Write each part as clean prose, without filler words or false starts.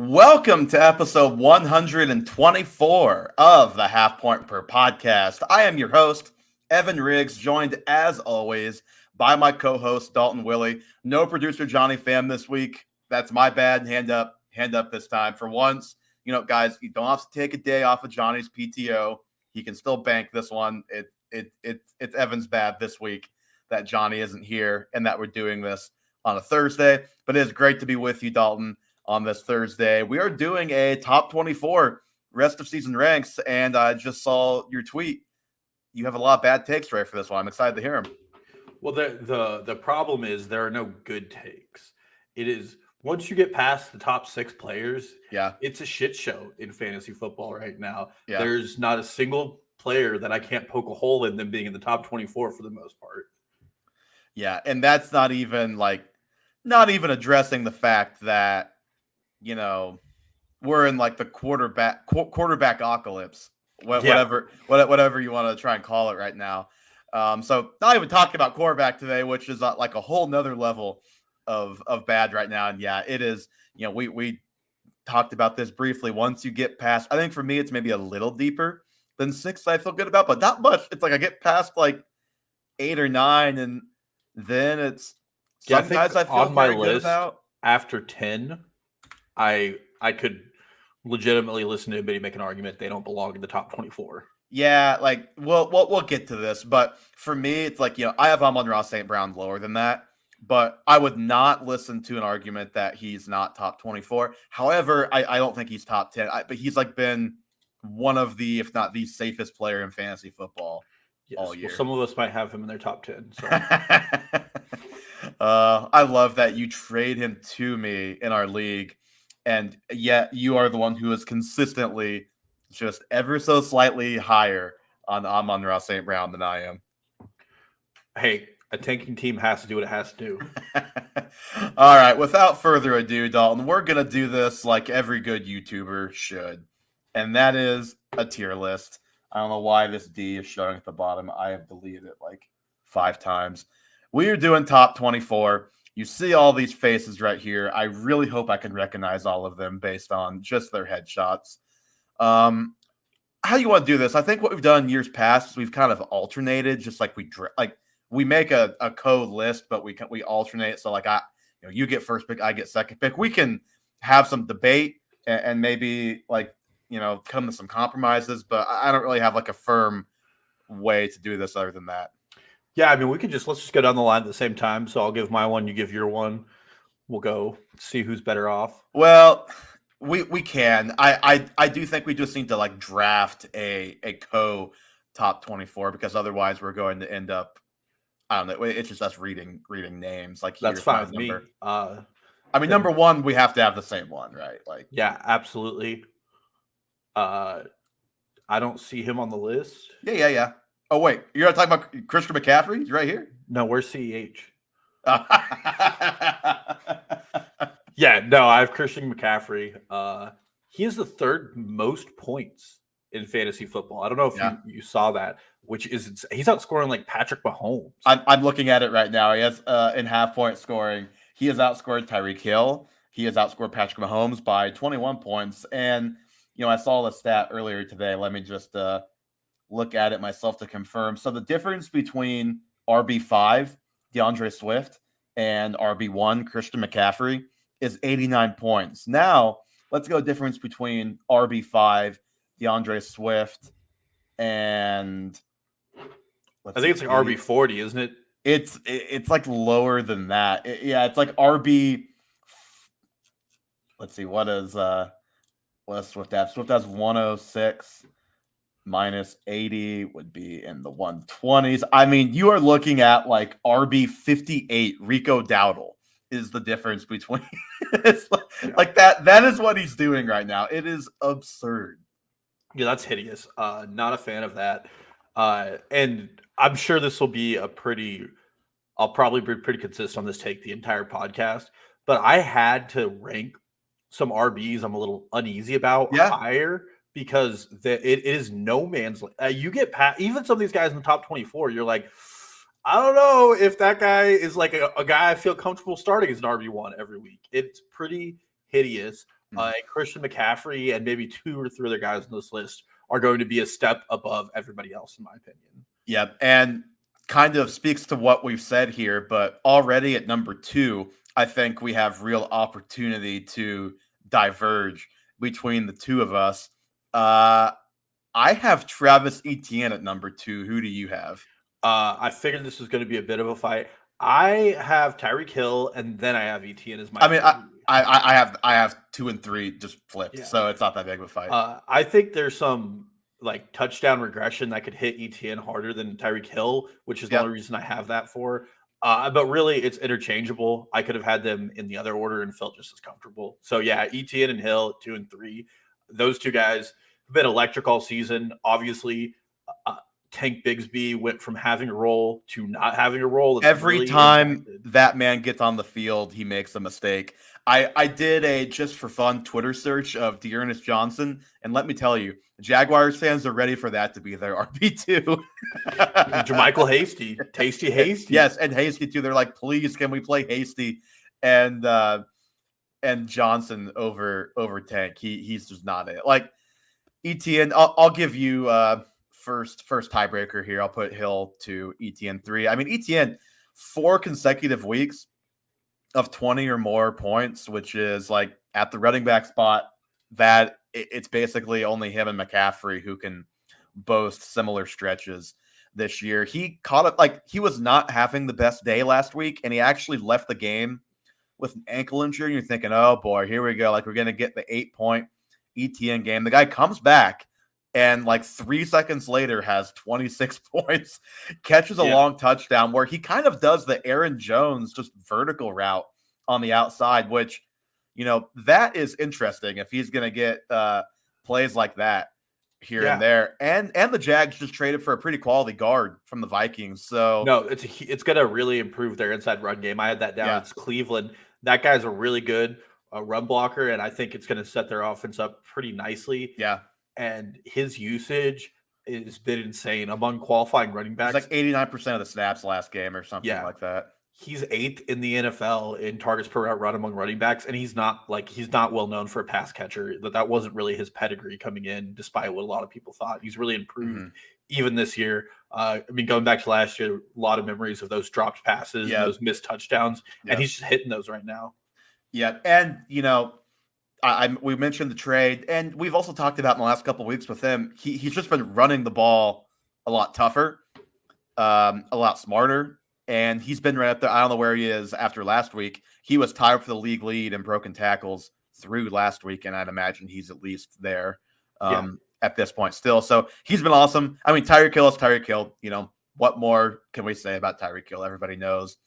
Welcome to episode 124 of the Half Point Per Podcast. I am your host, Evan Riggs, joined as always by my co-host, Dalton Willie. No producer Johnny Pham this week. That's my bad. Hand up this time. For once, guys, you don't have to take a day off of Johnny's PTO. He can still bank this one. It's Evan's bad this week that Johnny isn't here and that we're doing this on a Thursday. But it is great to be with you, Dalton, on this Thursday. We are doing a top 24 rest of season ranks, and I just saw your tweet. You have a lot of bad takes right for this one. I'm excited to hear them. Well, the problem is there are no good takes. It is once you get past the top 6 players, it's a shit show in fantasy football right now. Yeah. There's not a single player that I can't poke a hole in them being in the top 24 for the most part. Yeah, and that's not even addressing the fact that we're in like the quarterback apocalypse, whatever you want to try and call it right now. So not even talking about quarterback today, which is like a whole nother level of bad right now. And yeah, it is. We talked about this briefly. Once you get past, I think for me, it's maybe a little deeper than 6. I feel good about, but not much. It's like I get past like 8 or 9, and then it's some guys I feel on my very list good about. After 10, I could legitimately listen to anybody make an argument they don't belong in the top 24. Yeah, like we'll get to this, but for me, it's like I have Amon-Ra St. Brown lower than that, but I would not listen to an argument that he's not top 24. However, I don't think he's top 10, but he's like been one of the, if not the safest player in fantasy football all year. Well, some of us might have him in their top 10. So. I love that you trade him to me in our league, and yet you are the one who is consistently just ever so slightly higher on Amon-Ra St. Brown than I am. Hey, a tanking team has to do what it has to do. All right, without further ado, Dalton, we're going to do this like every good YouTuber should, and that is a tier list. I don't know why this D is showing at the bottom. I have deleted it like 5 times. We are doing top 24. You see all these faces right here. I really hope I can recognize all of them based on just their headshots. How do you want to do this? I think what we've done in years past is we've kind of alternated, just like we make a code list, but we alternate. So like you get first pick, I get second pick. We can have some debate and maybe come to some compromises, but I don't really have like a firm way to do this other than that. Yeah, I mean, let's just go down the line at the same time. So I'll give my one, you give your one. We'll go see who's better off. Well, we can. I do think we just need to like draft a top 24, because otherwise we're going to end up, I don't know, it's just us reading names. Like, that's fine with me. I mean, number 1, we have to have the same one, right? Like, yeah, absolutely. I don't see him on the list. Yeah. Oh, wait. You're not talking about Christian McCaffrey? He's right here? No, where's CEH? Yeah, no, I have Christian McCaffrey. He is the 3rd most points in fantasy football. I don't know if you saw that, which is he's outscoring like Patrick Mahomes. I'm looking at it right now. He has in half-point scoring. He has outscored Tyreek Hill. He has outscored Patrick Mahomes by 21 points. And, I saw the stat earlier today. Let me just look at it myself to confirm. So the difference between RB5, DeAndre Swift, and RB1, Christian McCaffrey, is 89 points. Now, let's go difference between RB5, DeAndre Swift, and I think it's like RB40, isn't it? It's like lower than that. It's like RB. Let's see, what does Swift have? Swift has 106. Minus 80 would be in the 120s. I mean, you are looking at like RB 58. Rico Dowdle is the difference between it's like that. That is what he's doing right now. It is absurd. Yeah, that's hideous. Not a fan of that. And I'm sure this will be I'll probably be pretty consistent on this take the entire podcast. But I had to rank some RBs I'm a little uneasy about higher, because it is no man's land. You get past even some of these guys in the top 24, you're like, I don't know if that guy is like a guy I feel comfortable starting as an RB1 every week. It's pretty hideous. And Christian McCaffrey and maybe 2 or 3 other guys on this list are going to be a step above everybody else, in my opinion. Yep. And kind of speaks to what we've said here, but already at number 2, I think we have real opportunity to diverge between the two of us. I have Travis Etienne at number 2. Who do you have? I figured this was going to be a bit of a fight. I have Tyreek Hill, and then I have Etienne as my. I mean, I have 2 and 3 just flipped, Yeah. so it's not that big of a fight. I think there's some like touchdown regression that could hit Etienne harder than Tyreek Hill, which is the only reason I have that for. But really, it's interchangeable. I could have had them in the other order and felt just as comfortable. So yeah, Etienne and Hill, 2 and 3. Those two guys have been electric all season. Obviously, Tank Bigsby went from having a role to not having a role. Every time that man gets on the field, he makes a mistake. I did a just for fun Twitter search of Dearness Johnson, and let me tell you, Jaguars fans are ready for that to be their RB2. Jermichael Hasty, Tasty Hasty. Yes, and Hasty too. They're like, please, can we play Hasty and Johnson over Tank? He's just not it. Like Etienne, I'll give you first tiebreaker here. I'll put Hill 2, Etienne 3. I mean, Etienne 4 consecutive weeks of 20 or more points, which is like at the running back spot that it's basically only him and McCaffrey who can boast similar stretches this year. He caught it like he was not having the best day last week, and he actually left the game with an ankle injury. And you're thinking, oh boy, here we go. Like we're going to get the 8-point Etienne game. The guy comes back and like 3 seconds later has 26 points, catches a long touchdown where he kind of does the Aaron Jones just vertical route on the outside, which, you know, that is interesting if he's going to get plays like that here and there. And the Jags just traded for a pretty quality guard from the Vikings. So no, it's going to really improve their inside run game. I had that down. It's Cleveland. That guy's a really good run blocker, and I think it's going to set their offense up pretty nicely. Yeah. And his usage has been insane among qualifying running backs. It's like 89% of the snaps last game or something like that. He's 8th in the NFL in targets per route run among running backs, and he's not well known for a pass catcher. That wasn't really his pedigree coming in, despite what a lot of people thought. He's really improved even this year. I mean, going back to last year, a lot of memories of those dropped passes, and those missed touchdowns, and he's just hitting those right now. Yeah, and you know, we mentioned the trade, and we've also talked about in the last couple of weeks with him. He's just been running the ball a lot tougher, a lot smarter, and he's been right up there. I don't know where he is after last week. He was tied for the league lead in broken tackles through last week, and I'd imagine he's at least there at this point still. So he's been awesome. I mean, Tyreek Hill is Tyreek Hill. You know, what more can we say about Tyreek Hill? Everybody knows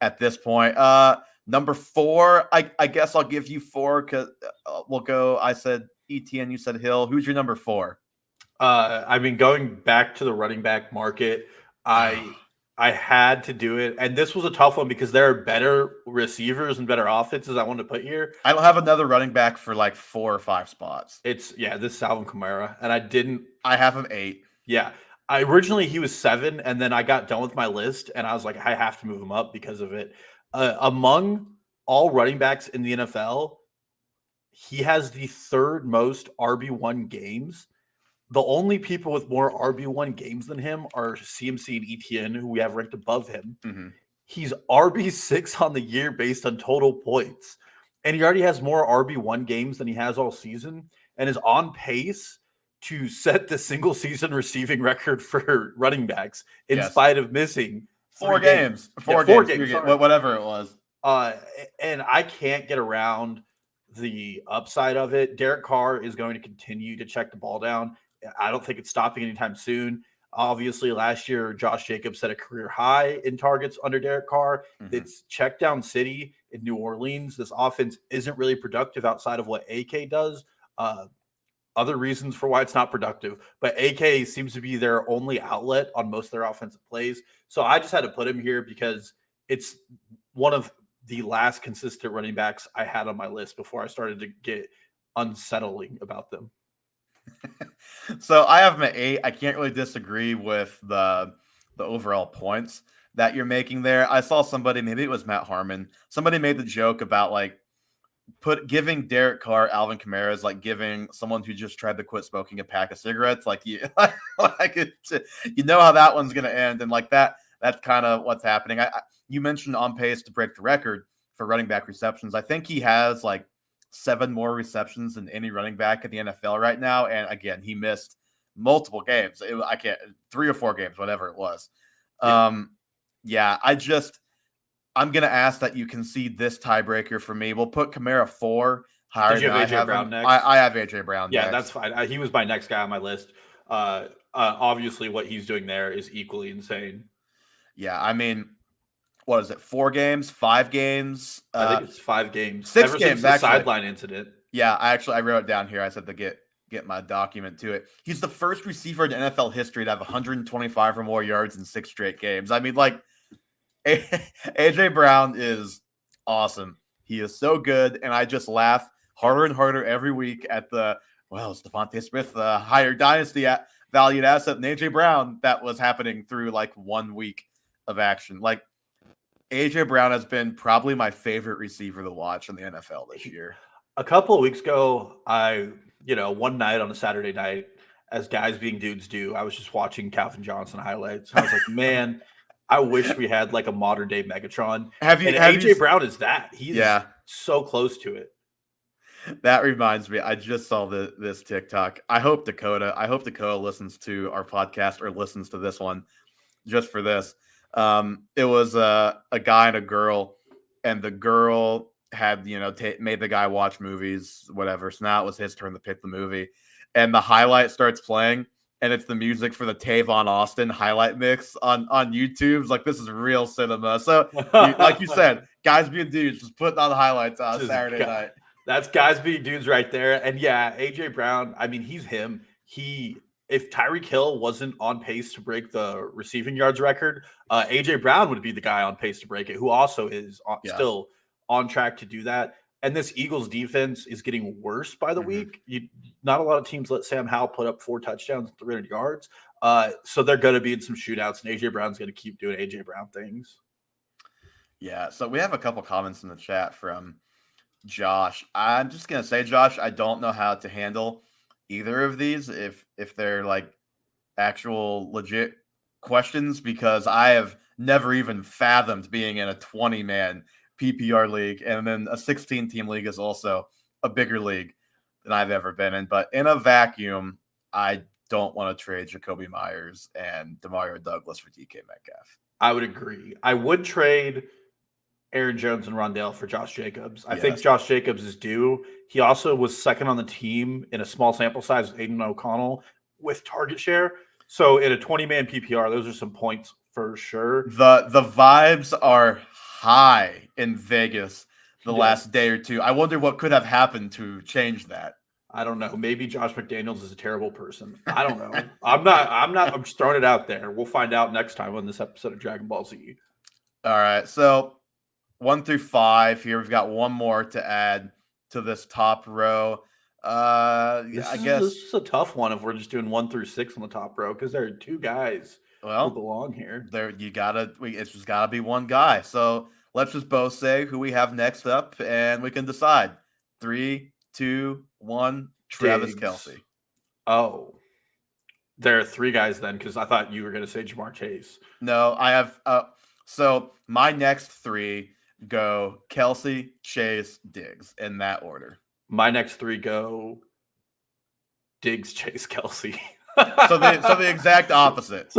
at this point. Number 4, I guess I'll give you 4 because we'll go. I said Etienne, you said Hill. Who's your number 4? I mean, going back to the running back market, I had to do it. And this was a tough one because there are better receivers and better offenses I wanted to put here. I don't have another running back for like 4 or 5 spots. This is Alvin Kamara. And I have him 8. Yeah. Originally he was 7, and then I got done with my list and I was like, I have to move him up because of it. Among all running backs in the NFL, he has the 3rd most RB1 games. The only people with more RB1 games than him are CMC and Etienne, who we have ranked above him. Mm-hmm. He's RB6 on the year based on total points. And he already has more RB1 games than he has all season and is on pace to set the single season receiving record for running backs in spite of missing 4 games. 4 games. Whatever it was. And I can't get around the upside of it. Derek Carr is going to continue to check the ball down. I don't think it's stopping anytime soon. Obviously, last year, Josh Jacobs set a career high in targets under Derek Carr. Mm-hmm. It's check down city in New Orleans. This offense isn't really productive outside of what AK does. Other reasons for why it's not productive, but AK seems to be their only outlet on most of their offensive plays. So I just had to put him here because it's one of the last consistent running backs I had on my list before I started to get unsettling about them. So I have him at 8. I can't really disagree with the overall points that you're making there. I saw somebody, maybe it was Matt Harmon, somebody made the joke about like giving Derek Carr, Alvin Kamara is like giving someone who just tried to quit smoking a pack of cigarettes. Like you, you know how that one's gonna end, and like that's kind of what's happening. You mentioned on pace to break the record for running back receptions. I think he has like 7 more receptions than any running back in the NFL right now. And again, he missed multiple games. I can't 3 or 4 games, whatever it was. Yeah, I'm gonna ask that you concede this tiebreaker for me. We'll put Kamara 4 higher. Did you than have I AJ have Brown him. next? I have AJ Brown. Yeah, next. that's fine. He was my next guy on my list. Obviously, what he's doing there is equally insane. Yeah, I mean, what is it? 4 games, 5 games? I think it's 5 games. 6 Ever games, since the actually. sideline incident. Yeah, I wrote it down here. I said to get my document to it. He's the first receiver in NFL history to have 125 or more yards in 6 straight games. I mean, like, AJ Brown is awesome. He is so good, and I just laugh harder and harder every week at is Devontae Smith the higher dynasty valued asset than AJ Brown that was happening through like 1 week of action. Like, AJ Brown has been probably my favorite receiver to watch in the NFL this year. A couple of weeks ago, one night on a Saturday night, as guys being dudes do, I was just watching Calvin Johnson highlights. I was like, man, I wish we had like a modern day Megatron. AJ Brown is that. He's so close to it. That reminds me, I just saw this TikTok. I hope Dakota listens to our podcast or listens to this one just for this. It was a guy and a girl, and the girl had made the guy watch movies, whatever. So now it was his turn to pick the movie, and the highlight starts playing, and it's the music for the Tavon Austin highlight mix on YouTube. It's like, this is real cinema. So like you said, guys being dudes, just putting on the highlights on Saturday night. That's guys being dudes right there. And yeah, AJ Brown, I mean, he's him. If Tyreek Hill wasn't on pace to break the receiving yards record, AJ Brown would be the guy on pace to break it, who also is still on track to do that. And this Eagles defense is getting worse by the week. Not a lot of teams let Sam Howell put up 4 touchdowns and 300 yards. So they're going to be in some shootouts, and AJ Brown's going to keep doing AJ Brown things. Yeah. So we have a couple comments in the chat from Josh. I'm just going to say, Josh, I don't know how to handle either of these if they're like actual legit questions, because I have never even fathomed being in a 20-man PPR league, and then a 16-team league is also a bigger league than I've ever been in. But in a vacuum, I don't want to trade Jacoby Myers and Demario Douglas for DK Metcalf. I would agree. I would trade Aaron Jones and Rondale for Josh Jacobs. I think Josh Jacobs is due. He also was second on the team in a small sample size with Aiden O'Connell with target share. So in a 20-man PPR, those are some points for sure. The vibes are high in Vegas the last day or two. I wonder what could have happened to change that. I don't know. Maybe Josh McDaniels is a terrible person. I don't know. I'm just throwing it out there. We'll find out next time on this episode of Dragon Ball Z. All right. So 1 through 5 here. We've got one more to add to this top row. This is a tough one if we're just doing 1 through 6 on the top row, because there are 2 guys who belong here. It's just gotta be one guy. So let's just both say who we have next up, and we can decide. 3, 2, 1. Travis Kelce. Oh, there are 3 guys then, because I thought you were going to say Jamar Chase. No, I have. So my next 3 go Kelce, Chase, Diggs in that order. My next 3 go Diggs, Chase, Kelce. So the exact opposite.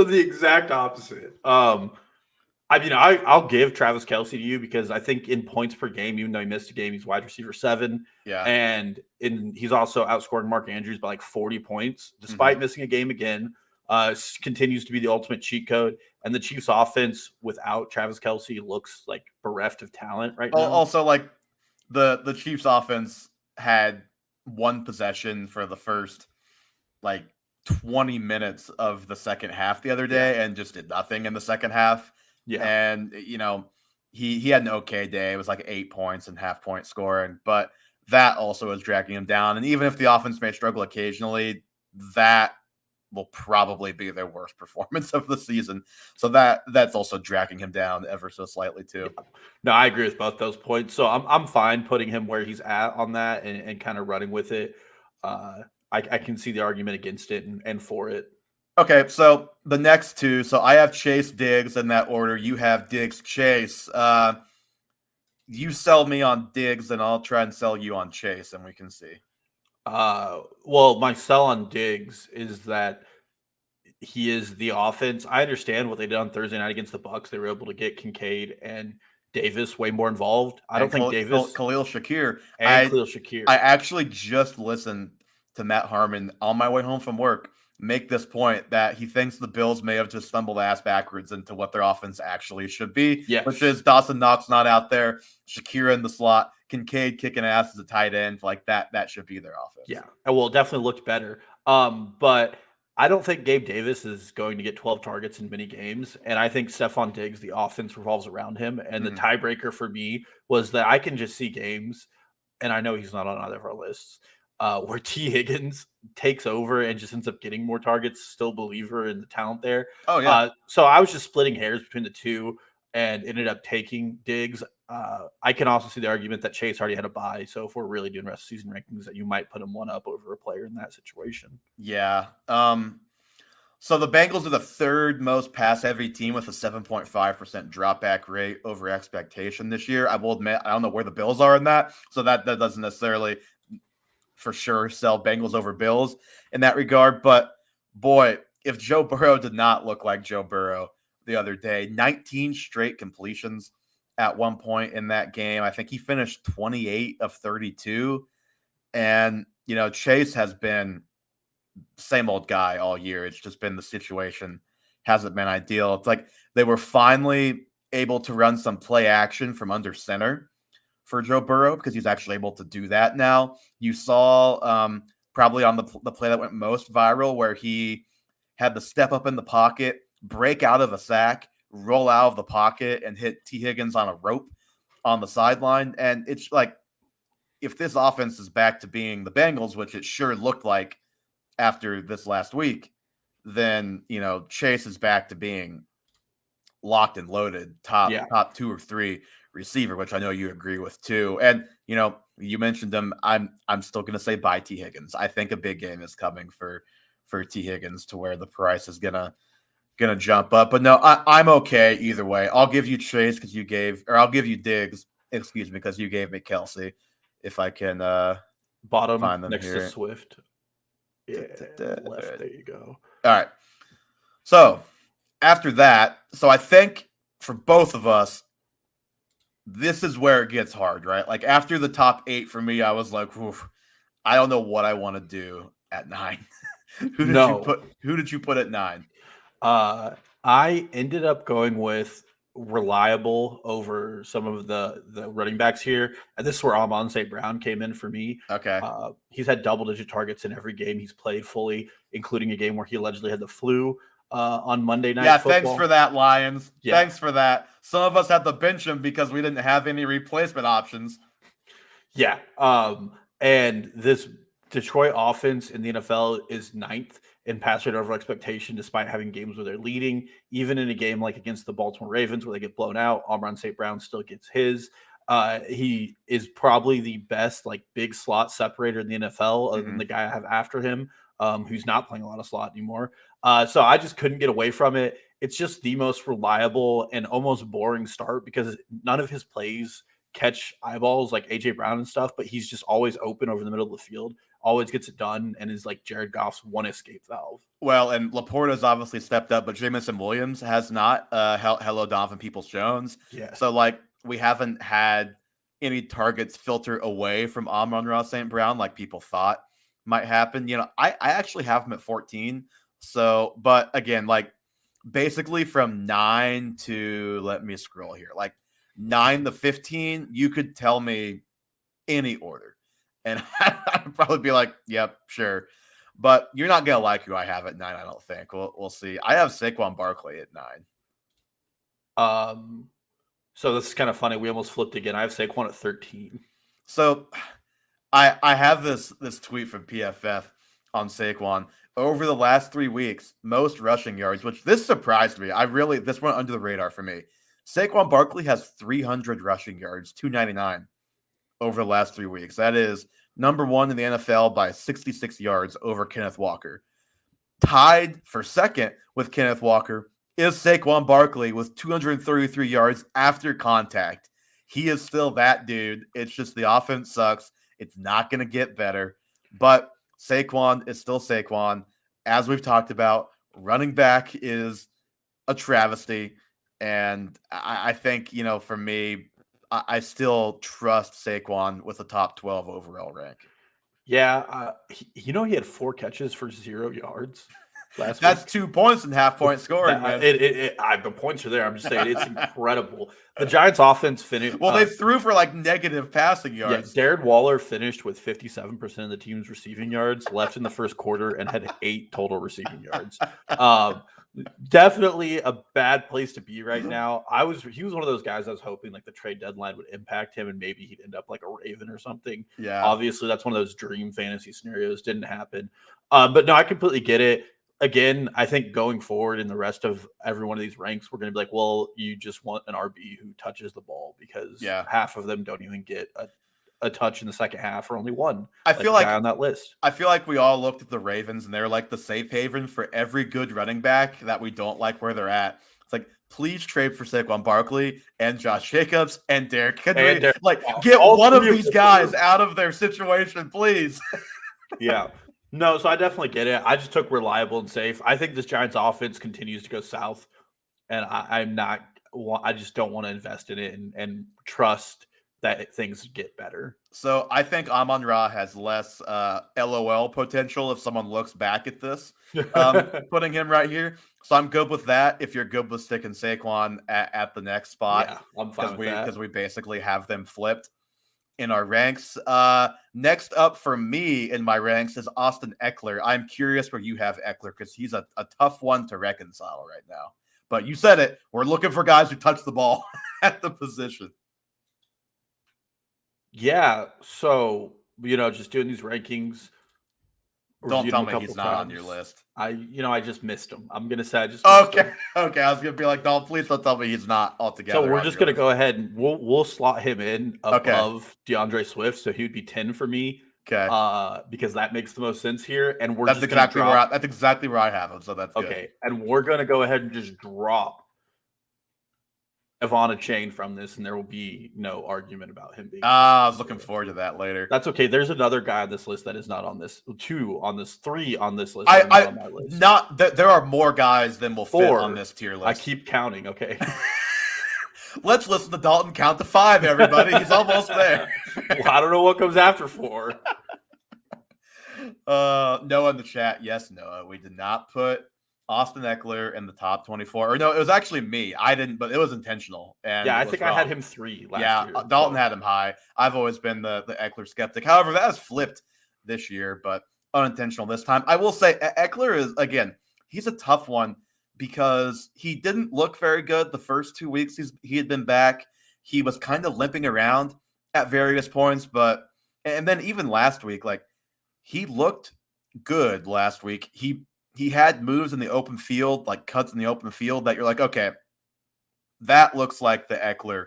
I mean, I'll give Travis Kelce to you, because I think in points per game, even though he missed a game, he's wide receiver 7. Yeah. And he's also outscoring Mark Andrews by like 40 points, despite missing a game again. Continues to be the ultimate cheat code. And the Chiefs offense without Travis Kelce looks like bereft of talent right now. Also, like the Chiefs offense had 1 possession for the first like 20 minutes of the second half the other day and just did nothing in the second half. Yeah. And, he had an okay day. It was like 8 points and half-point scoring, but that also is dragging him down. And even if the offense may struggle occasionally, that will probably be their worst performance of the season. So that's also dragging him down ever so slightly too. Yeah. No, I agree with both those points. So I'm fine putting him where he's at on that and kind of running with it. I can see the argument against it and for it. Okay, so the next two. So I have Chase Diggs in that order. You have Diggs Chase. You sell me on Diggs, and I'll try and sell you on Chase, and we can see. Well, my sell on Diggs is that he is the offense. I understand what they did on Thursday night against the Bucks. They were able to get Kincaid and Davis way more involved. I don't And think Davis Khalil Shakir. and Khalil Shakir. I actually just listened to Matt Harmon on my way home from work make this point that he thinks the Bills may have just stumbled ass backwards into what their offense actually should be, Yes. which is Dawson Knox not out there, Shakir in the slot, Kincaid kicking ass as a tight end, like that should be their offense. Yeah, well, it definitely looked better. But I don't think Gabe Davis is going to get 12 targets in many games, and I think Stephon Diggs, the offense revolves around him. And the tiebreaker for me was that I can just see games, and I know he's not on either of our lists, where T. Higgins takes over and just ends up getting more targets. Still believer in the talent there. Oh yeah. So I was just splitting hairs between the two and ended up taking Diggs. I can also see the argument that Chase already had a bye. So if we're really doing rest of season rankings, that you might put him one up over a player in that situation. Yeah. So the Bengals are the third most pass-heavy team with a 7.5% dropback rate over expectation this year. I will admit, I don't know where the Bills are in that, so that doesn't necessarily for sure sell Bengals over Bills in that regard. But boy, if Joe Burrow did not look like Joe Burrow the other day, 19 straight completions at one point in that game. I think he finished 28 of 32. And, Chase has been same old guy all year. It's just been the situation hasn't been ideal. It's like they were finally able to run some play action from under center for Joe Burrow because he's actually able to do that now. You saw probably on the play that went most viral where he had the step up in the pocket, break out of a sack, roll out of the pocket, and hit T. Higgins on a rope on the sideline. And it's like, if this offense is back to being the Bengals, which it sure looked like after this last week, then, Chase is back to being locked and loaded top 2 or 3 receiver, which I know you agree with too. And, you mentioned him. I'm still going to say buy T. Higgins. I think a big game is coming for T. Higgins to where the price is going to jump up. But no, I'm okay either way. I'll give you Chase because I'll give you Diggs, because you gave me Kelsey. If I can bottom find them next here. to Swift. Yeah, left. There you go. All right. So after that, I think for both of us, this is where it gets hard, right? Like after the top 8 for me, I was like, I don't know what I want to do at 9. Who did you put at 9? I ended up going with reliable over some of the running backs here, and this is where Amon St. Brown came in for me. Okay. He's had double-digit targets in every game he's played fully, including a game where he allegedly had the flu on Monday Night Football. Thanks for that, Lions. Yeah. Thanks for that. Some of us had to bench him because we didn't have any replacement options. Yeah. And this Detroit offense in the NFL is 9th in pass rate over expectation, despite having games where they're leading. Even in a game like against the Baltimore Ravens where they get blown out, Amon St. Brown still gets his. He is probably the best big slot separator in the NFL, other than the guy I have after him, who's not playing a lot of slot anymore. So I just couldn't get away from it. It's just the most reliable and almost boring start because none of his plays catch eyeballs like AJ Brown and stuff, but he's just always open over the middle of the field, always gets it done, and is like Jared Goff's one escape valve. Well, and Laporta's obviously stepped up, but Jamison Williams has not. Hello, Donovan Peoples-Jones. Yeah. So, we haven't had any targets filter away from Amon-Ra St. Brown like people thought might happen. I actually have him at 14. So, but again, basically from 9 to, let me scroll here, 9 to 15, you could tell me any order. And I'd probably be like, yep, sure. But you're not going to like who I have at 9, I don't think. We'll see. I have Saquon Barkley at 9. So this is kind of funny. We almost flipped again. I have Saquon at 13. So I have this tweet from PFF on Saquon. over the last 3 weeks, most rushing yards, which this surprised me. This went under the radar for me. Saquon Barkley has 300 rushing yards, 299 over the last 3 weeks. That is number one in the NFL by 66 yards over Kenneth Walker. Tied for second with Kenneth Walker is Saquon Barkley with 233 yards after contact. He is still that dude. It's just the offense sucks. It's not going to get better. But Saquon is still Saquon. As we've talked about, running back is a travesty. And I think, for me, I still trust Saquon with a top 12 overall rank. Yeah. He had 4 catches for 0 yards last That's week. 2 points and half-point scoring, man. The points are there. I'm just saying it's incredible. The Giants offense finished. Well, they threw for negative passing yards. Yeah, Darren Waller finished with 57% of the team's receiving yards left in the first quarter and had 8 total receiving yards. Definitely a bad place to be right now. He was one of those guys I was hoping the trade deadline would impact him and maybe he'd end up like a Raven or something. Yeah. Obviously, that's one of those dream fantasy scenarios. Didn't happen. But no, I completely get it. Again, I think going forward in the rest of every one of these ranks, we're going to be like, well, you just want an RB who touches the ball because half of them don't even get a touch in the second half or only one. I feel like on that list. I feel like we all looked at the Ravens and they're like the safe haven for every good running back that we don't like where they're at. It's like, please trade for Saquon Barkley and Josh Jacobs and Derrick Henry. Get one of these guys out of their situation, please. Yeah. No, so I definitely get it. I just took reliable and safe. I think this Giants offense continues to go south, and I just don't want to invest in it and trust that things get better. So I think Amon-Ra has less LOL potential if someone looks back at this, putting him right here. So I'm good with that. If you're good with sticking Saquon at the next spot, yeah, I'm fine with that. Because we basically have them flipped in our ranks. Next up for me in my ranks is Austin Eckler. I'm curious where you have Eckler because he's a tough one to reconcile right now. But you said it. We're looking for guys who touch the ball at the position. Yeah. So, just doing these rankings. Don't tell me he's not on your list. I just missed him. I'm going to say I just missed him. Okay. I was going to be like, don't tell me he's not altogether. So we're just going to go ahead and we'll slot him in above DeAndre Swift. So he would be 10 for me. Okay. Because that makes the most sense here. And that's exactly where I have him. So that's okay. Good. And we're going to go ahead and just drop Ivana Chain from this, and there will be no argument about him being. I was looking forward to that later. That's okay. There's another guy on this list that is not on this. 2 on this, 3 on this list. On my list. There are more guys than will 4 fit on this tier list. I keep counting. Okay. Let's listen to Dalton count to 5. Everybody, he's almost there. Well, I don't know what comes after 4. Noah in the chat. Yes, Noah. We did not put Austin Eckler in the top 24. Or no, it was actually me. I didn't, but it was intentional. And yeah, I think wrong. I had him 3 last year. Dalton had him high. I've always been the Eckler skeptic. However, that has flipped this year, but unintentional this time. I will say Eckler is, again, he's a tough one because he didn't look very good the first 2 weeks he had been back. He was kind of limping around at various points, and then even last week, he looked good last week. He had moves in the open field, cuts in the open field that you're like, okay, that looks like the Eckler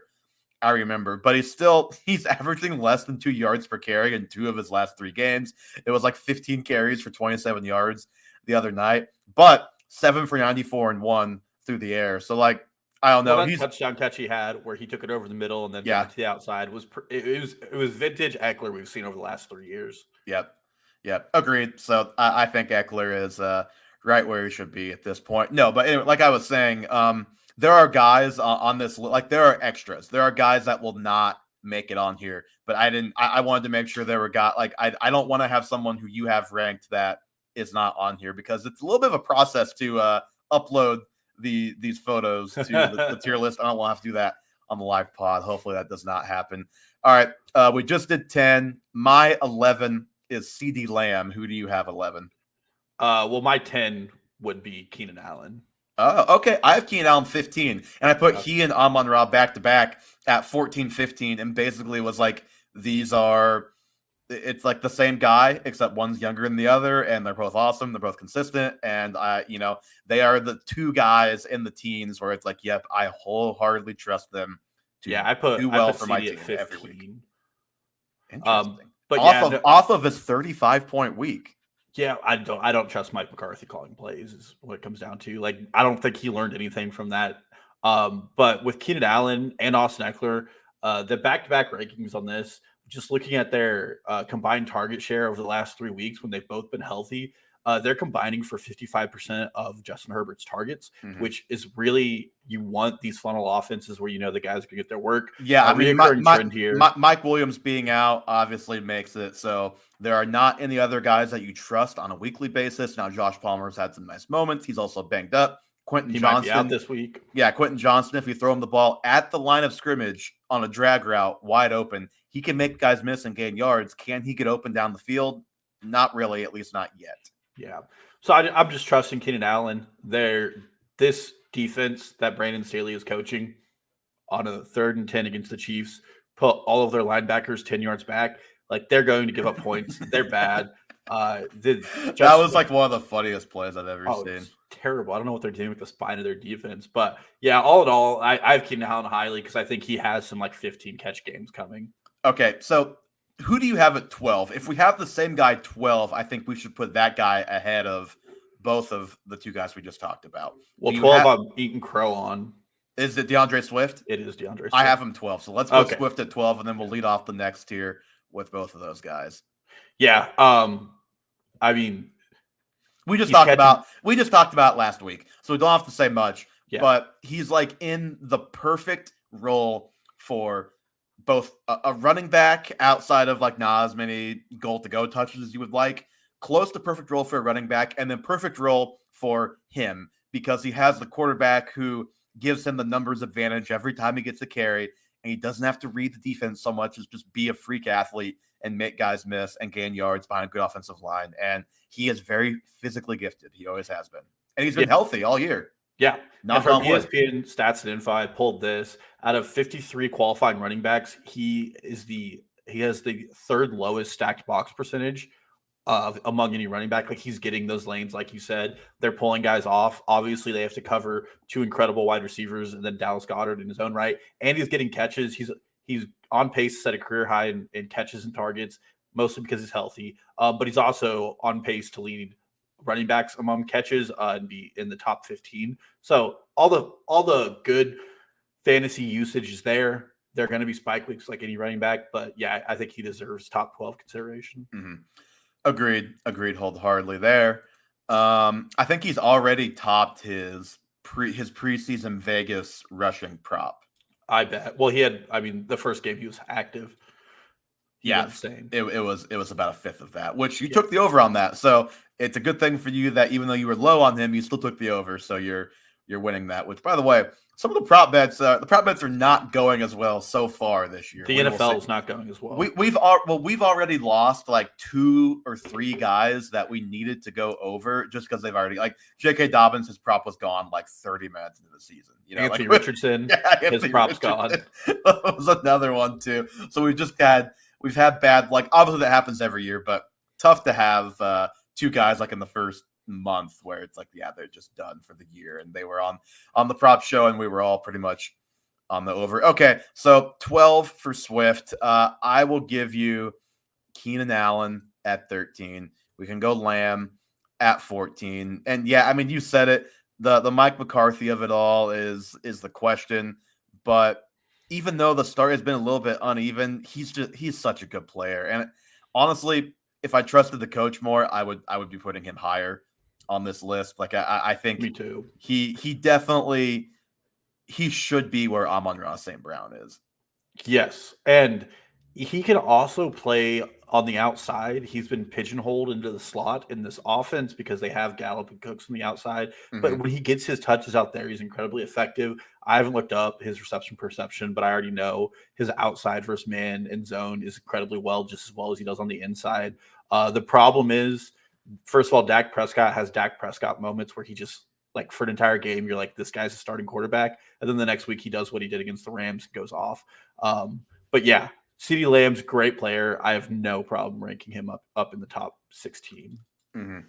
I remember. But he's averaging less than 2 yards per carry in 2 of his last 3 games. It was 15 carries for 27 yards the other night, but 7 for 94 and 1 through the air. So I don't know. That touchdown catch he had where he took it over the middle and then to the outside was vintage Eckler we've seen over the last 3 years. Yep. Agreed. So I think Eckler is right where he should be at this point. No, but anyway, like I was saying, there are guys on this, there are extras. There are guys that will not make it on here, but I wanted to make sure there were guys, I don't want to have someone who you have ranked that is not on here because it's a little bit of a process to upload these photos to the tier list. I don't want to have to do that on the live pod. Hopefully that does not happen. All right. We just did 10. My 11 is CeeDee Lamb. Who do you have 11? Well, my 10 would be Keenan Allen. Oh, okay. I have Keenan Allen 15, and I put he and Amon-Ra back to back at 14, 15, and basically was these are it's like the same guy, except one's younger than the other, and they're both awesome. They're both consistent, and they are the two guys in the teens where it's like, yep, I wholeheartedly trust them to Yeah, I put do I well put for my CD at team every week. 15. Interesting. But Off of his 35-point week. Yeah, I don't trust Mike McCarthy calling plays is what it comes down to. Like, I don't think he learned anything from that. But with Keenan Allen and Austin Eckler, the back-to-back rankings on this, just looking at their combined target share over the last 3 weeks when they've both been healthy, they're combining for 55% of Justin Herbert's targets, which is really, you want these funnel offenses where the guys can get their work. Yeah, I mean, trend here. Mike Williams being out obviously makes it so there are not any other guys that you trust on a weekly basis. Now, Josh Palmer's had some nice moments. He's also banged up. Quentin Johnston might be out this week. Yeah, Quentin Johnston, if you throw him the ball at the line of scrimmage on a drag route wide open, he can make guys miss and gain yards. Can he get open down the field? Not really, at least not yet. Yeah. So I'm just trusting Keenan Allen. This defense that Brandon Staley is coaching on a 3rd and 10 against the Chiefs, put all of their linebackers 10 yards back. Like, they're going to give up points. They're bad. That was like one of the funniest plays I've ever seen. It's terrible. I don't know what they're doing with the spine of their defense. But yeah, all in all, I have Keenan Allen highly because I think he has some 15 catch games coming. Okay, so who do you have at 12? If we have the same guy 12, I think we should put that guy ahead of both of the two guys we just talked about. Well, 12 I'm eating crow on. Is it DeAndre Swift? It is DeAndre Swift. I have him 12, so let's put Swift at 12, and then we'll lead off the next tier with both of those guys. Yeah, I mean, we just talked about last week, so we don't have to say much. Yeah. But he's in the perfect role for both a running back outside of not as many goal-to-go touches as you would like, close to perfect role for a running back, and then perfect role for him because he has the quarterback who gives him the numbers advantage every time he gets a carry, and he doesn't have to read the defense so much as just be a freak athlete and make guys miss and gain yards behind a good offensive line. And he is very physically gifted. He always has been. And he's been healthy all year. Yeah. Not from ESPN Stats and Info, I pulled this. Out of 53 qualifying running backs, he has the 3rd lowest stacked box percentage among any running back. He's getting those lanes, like you said. They're pulling guys off. Obviously, they have to cover 2 incredible wide receivers and then Dallas Goedert in his own right. And he's getting catches. He's on pace to set a career high in catches and targets, mostly because he's healthy. But he's also on pace to lead running backs among catches and be in the top 15. So all the good fantasy usage is there. They're going to be spike weeks like any running back. But yeah, I think he deserves top 12 consideration. Mm-hmm. Agreed wholeheartedly there. I think he's already topped his preseason Vegas rushing prop. I bet. Well, the first game he was active. Yeah, it was about a fifth of that, which you took the over on that. So it's a good thing for you that even though you were low on him, you still took the over. So you're winning that. Which, by the way, some of the prop bets are not going as well so far this year. The NFL is not going as well. We've already lost 2 or 3 guys that we needed to go over just because they've already J.K. Dobbins, his prop was gone 30 minutes into the season. Anthony Richardson, his prop's gone. That was another one too. So we've had bad obviously that happens every year, but tough to have 2 guys in the first month where it's they're just done for the year, and they were on the prop show and we were all pretty much on the over. Okay, so 12 for Swift. I will give you Keenan Allen at 13. We can go Lamb at 14. And yeah, I mean, you said it. The Mike McCarthy of it all is the question. But even though the start has been a little bit uneven, he's such a good player. And honestly, if I trusted the coach more, I would be putting him higher on this list. I think me too. He definitely should be where Amon-Ra St. Brown is. Yes, and he can also play on the outside. He's been pigeonholed into the slot in this offense because they have Gallup and Cooks on the outside. Mm-hmm. But when he gets his touches out there, he's incredibly effective. I haven't looked up his reception perception, but I already know his outside versus man and zone is incredibly just as well as he does on the inside. The problem is, first of all, Dak Prescott has Dak Prescott moments where he just, for an entire game, you're like, this guy's a starting quarterback. And then the next week he does what he did against the Rams and goes off. But yeah, CeeDee Lamb's great player. I have no problem ranking him up in the top 16. Mm-hmm.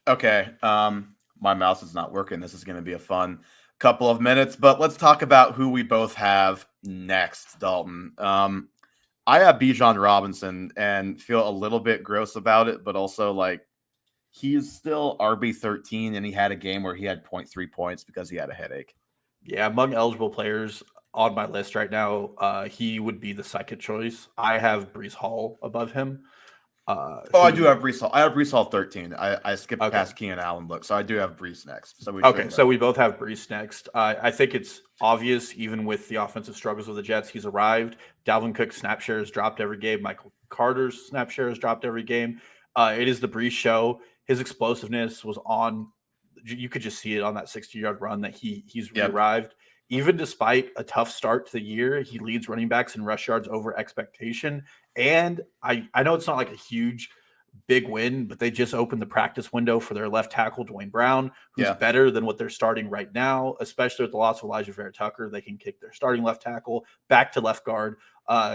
Okay. My mouse is not working. This is going to be a fun couple of minutes, but let's talk about who we both have next, Dalton. I have Bijan Robinson and feel a little bit gross about it, but also like he's still RB13 and he had a game where he had 0.3 points because he had a headache. Yeah, among eligible players on my list right now, he would be the second choice. I have Brees Hall above him. I do have Brees Hall. I have Brees Hall 13. I skipped Okay. past Keenan Allen look, so I do have Brees next. So we both have Brees next. I think it's obvious, even with the offensive struggles of the Jets, he's arrived. Dalvin Cook's snap shares dropped every game. Michael Carter's snap shares dropped every game. It is the Brees show. His explosiveness was on. You could just see it on that 60-yard run that he's arrived. Even despite a tough start to the year, he leads running backs in rush yards over expectation. And I know it's not like a huge, big win, but they just opened the practice window for their left tackle, Dwayne Brown, who's better than what they're starting right now, especially with the loss of Elijah Vera-Tucker. They can kick their starting left tackle back to left guard.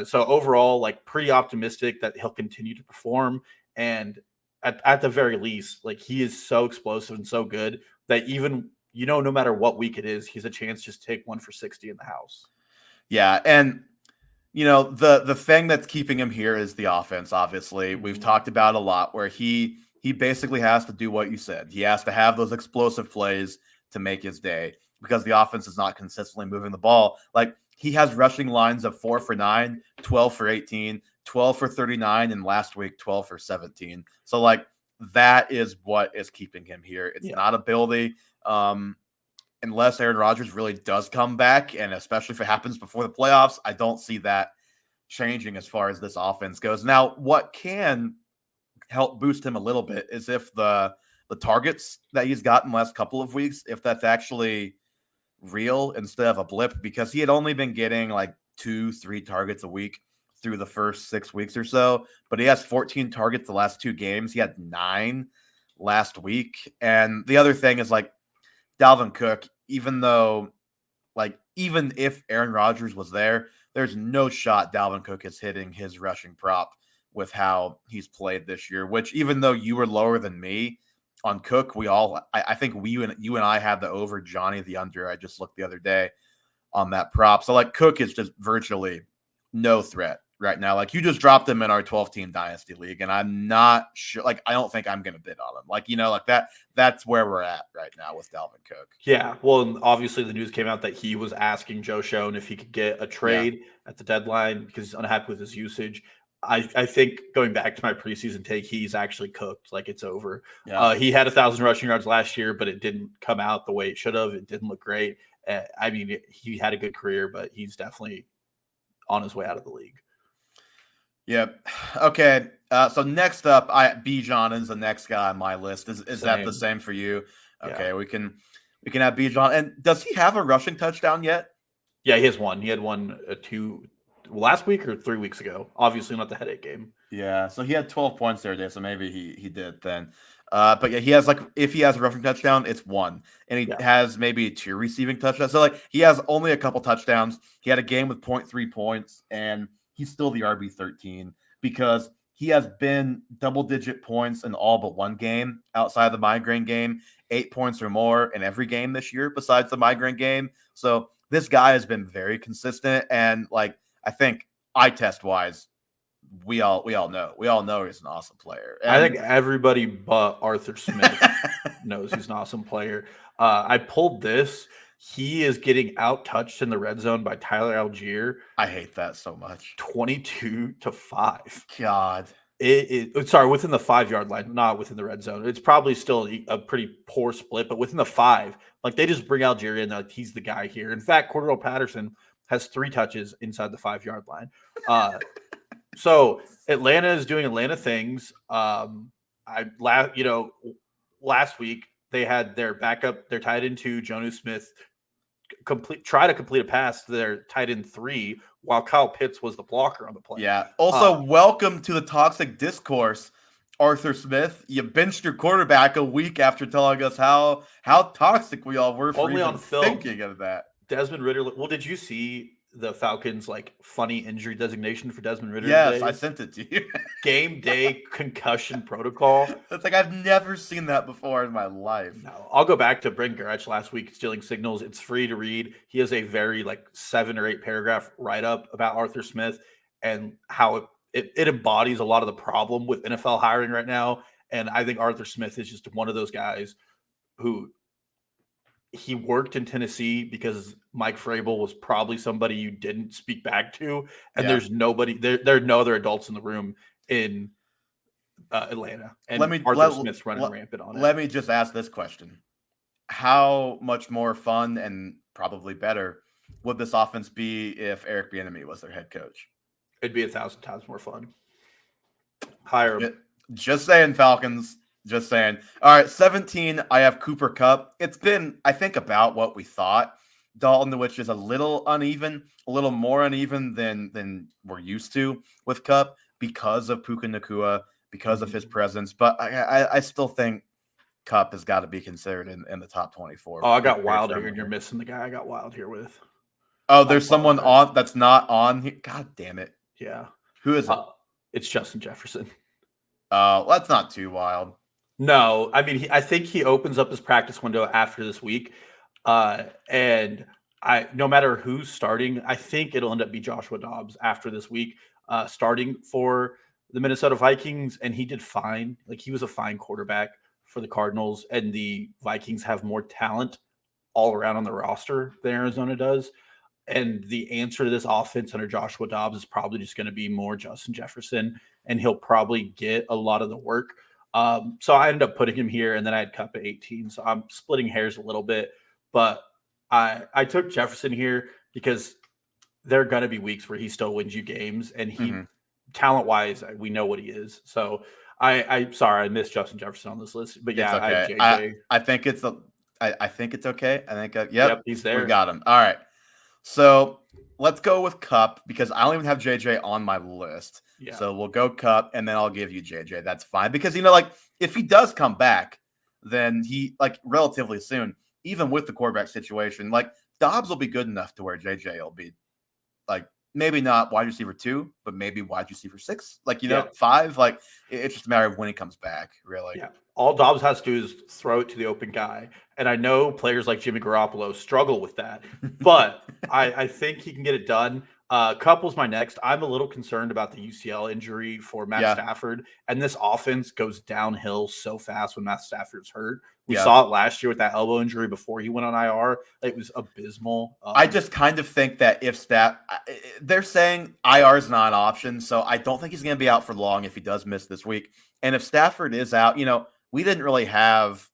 So overall, like pretty optimistic that he'll continue to perform. And at the very least, like he is so explosive and so good that even – no matter what week it is, he's a chance just to take one for 60 in the house. Yeah. And, the thing that's keeping him here is the offense, obviously. We've talked about a lot where he basically has to do what you said. He has to have those explosive plays to make his day because the offense is not consistently moving the ball. Like he has rushing lines of 4 for 9, 12 for 18, 12 for 39, and last week 12 for 17. So like that is what is keeping him here. It's not ability. Unless Aaron Rodgers really does come back, and especially if it happens before the playoffs, I don't see that changing as far as this offense goes. Now, what can help boost him a little bit is if the targets that he's gotten the last couple of weeks, if that's actually real instead of a blip, because he had only been getting like 2-3 targets a week through the first 6 weeks or so, but he has 14 targets the last 2 games. He had 9 last week. And the other thing is like Dalvin Cook, even if Aaron Rodgers was there, there's no shot Dalvin Cook is hitting his rushing prop with how he's played this year, which even though you were lower than me on Cook, I think you and I had the over, Johnny the under. I just looked the other day on that prop. So like Cook is just virtually no threat right now. Like you just dropped him in our 12-team dynasty league, and I'm not sure. Like I don't think I'm going to bid on him. Like like that. That's where we're at right now with Dalvin Cook. Yeah, well, obviously the news came out that he was asking Joe Schoen if he could get a trade at the deadline because he's unhappy with his usage. I think going back to my preseason take, he's actually cooked. Like it's over. Yeah. He had 1,000 rushing yards last year, but it didn't come out the way it should have. It didn't look great. I mean, he had a good career, but he's definitely on his way out of the league. Yep. Okay. So next up, Bijan is the next guy on my list. Is that the same for you? Okay, we can have Bijan. And does he have a rushing touchdown yet? Yeah, he has one. He had one last week or 3 weeks ago. Obviously not the headache game. Yeah, so he had 12 points there today, so maybe he did then. But yeah, he has if he has a rushing touchdown, it's 1. And he has maybe 2 receiving touchdowns. So like he has only a couple touchdowns. He had a game with 0.3 points, and he's still the RB13 because he has been double-digit points in all but one game outside the migraine game, 8 points or more in every game this year besides the migraine game. So this guy has been very consistent, and like I think eye test wise, we all know he's an awesome player. And I think everybody but Arthur Smith knows he's an awesome player. I pulled this. He is getting out-touched in the red zone by Tyler Algier. I hate that so much. 22-5. God. Sorry, within the 5-yard line, not within the red zone. It's probably still a pretty poor split, but within the 5, like they just bring Algier in, like he's the guy here. In fact, Cordell Patterson has 3 touches inside the 5-yard line. So Atlanta is doing Atlanta things. Last week they had their backup, their tight end 2, Jonnu Smith, try to complete a pass to their tight end 3 while Kyle Pitts was the blocker on the play. Yeah. Also, welcome to the toxic discourse, Arthur Smith. You benched your quarterback a week after telling us how toxic we all were for only on film thinking of that. Desmond Ridder. Well, did you see the Falcons like funny injury designation for Desmond Ritter Yes, I today? sent it to you. Game day concussion protocol. It's like I've never seen that before in my life. No, I'll go back to Brent Gerich last week stealing signals. It's free to read. He has a very like 7 or 8 paragraph write up about Arthur Smith and how it embodies a lot of the problem with NFL hiring right now. And I think Arthur Smith is just one of those guys who he worked in Tennessee because Mike Vrabel was probably somebody you didn't speak back to, and Yeah. there's nobody there are no other adults in the room in Atlanta, and Arthur Smith's running rampant on it. Let me just ask this question: how much more fun and probably better would this offense be if Eric Bieniemy was their head coach? It'd be 1,000 times more fun. Hire him. Just saying, Falcons. Just saying. All right, 17. I have Cooper Kupp. It's been, I think, about what we thought. Dalton, which is a little uneven, a little more uneven than we're used to with Kupp because of Puka Nacua, because of his presence. But I still think Kupp has got to be considered in the top 24. Oh, I got wild here, and you're missing the guy I got wild here with. Oh, there's someone on that's not on here. God damn it. Yeah. Who is it? It's Justin Jefferson. That's not too wild. No, I mean, I think he opens up his practice window after this week. And no matter who's starting, I think it'll end up be Joshua Dobbs after this week, starting for the Minnesota Vikings. And he did fine. Like, he was a fine quarterback for the Cardinals, and the Vikings have more talent all around on the roster than Arizona does. And the answer to this offense under Joshua Dobbs is probably just going to be more Justin Jefferson, and he'll probably get a lot of the work. So I ended up putting him here, and then I had Kupp at 18. So I'm splitting hairs a little bit, but I took Jefferson here because there are going to be weeks where he still wins you games, and he talent-wise, we know what he is. So I'm sorry I missed Justin Jefferson on this list, but yeah, okay. I had JJ. I think it's I think it's okay. I think Yep, he's there. We got him. All right. So let's go with Kupp because I don't even have JJ on my list. Yeah. So we'll go Kupp, and then I'll give you JJ. That's fine because like if he does come back, then he like relatively soon, even with the quarterback situation, like Dobbs will be good enough to where JJ will be like maybe not wide receiver 2, but maybe wide receiver 6, like 5. Like it's just a matter of when he comes back, really. Yeah. All Dobbs has to do is throw it to the open guy. And I know players like Jimmy Garoppolo struggle with that, but I think he can get it done. Kupp was my next. I'm a little concerned about the UCL injury for Matt Stafford. And this offense goes downhill so fast when Matt Stafford's hurt. We saw it last year with that elbow injury before he went on IR. It was abysmal. I just kind of think that if they're saying IR is not an option, so I don't think he's going to be out for long if he does miss this week. And if Stafford is out, we didn't really have.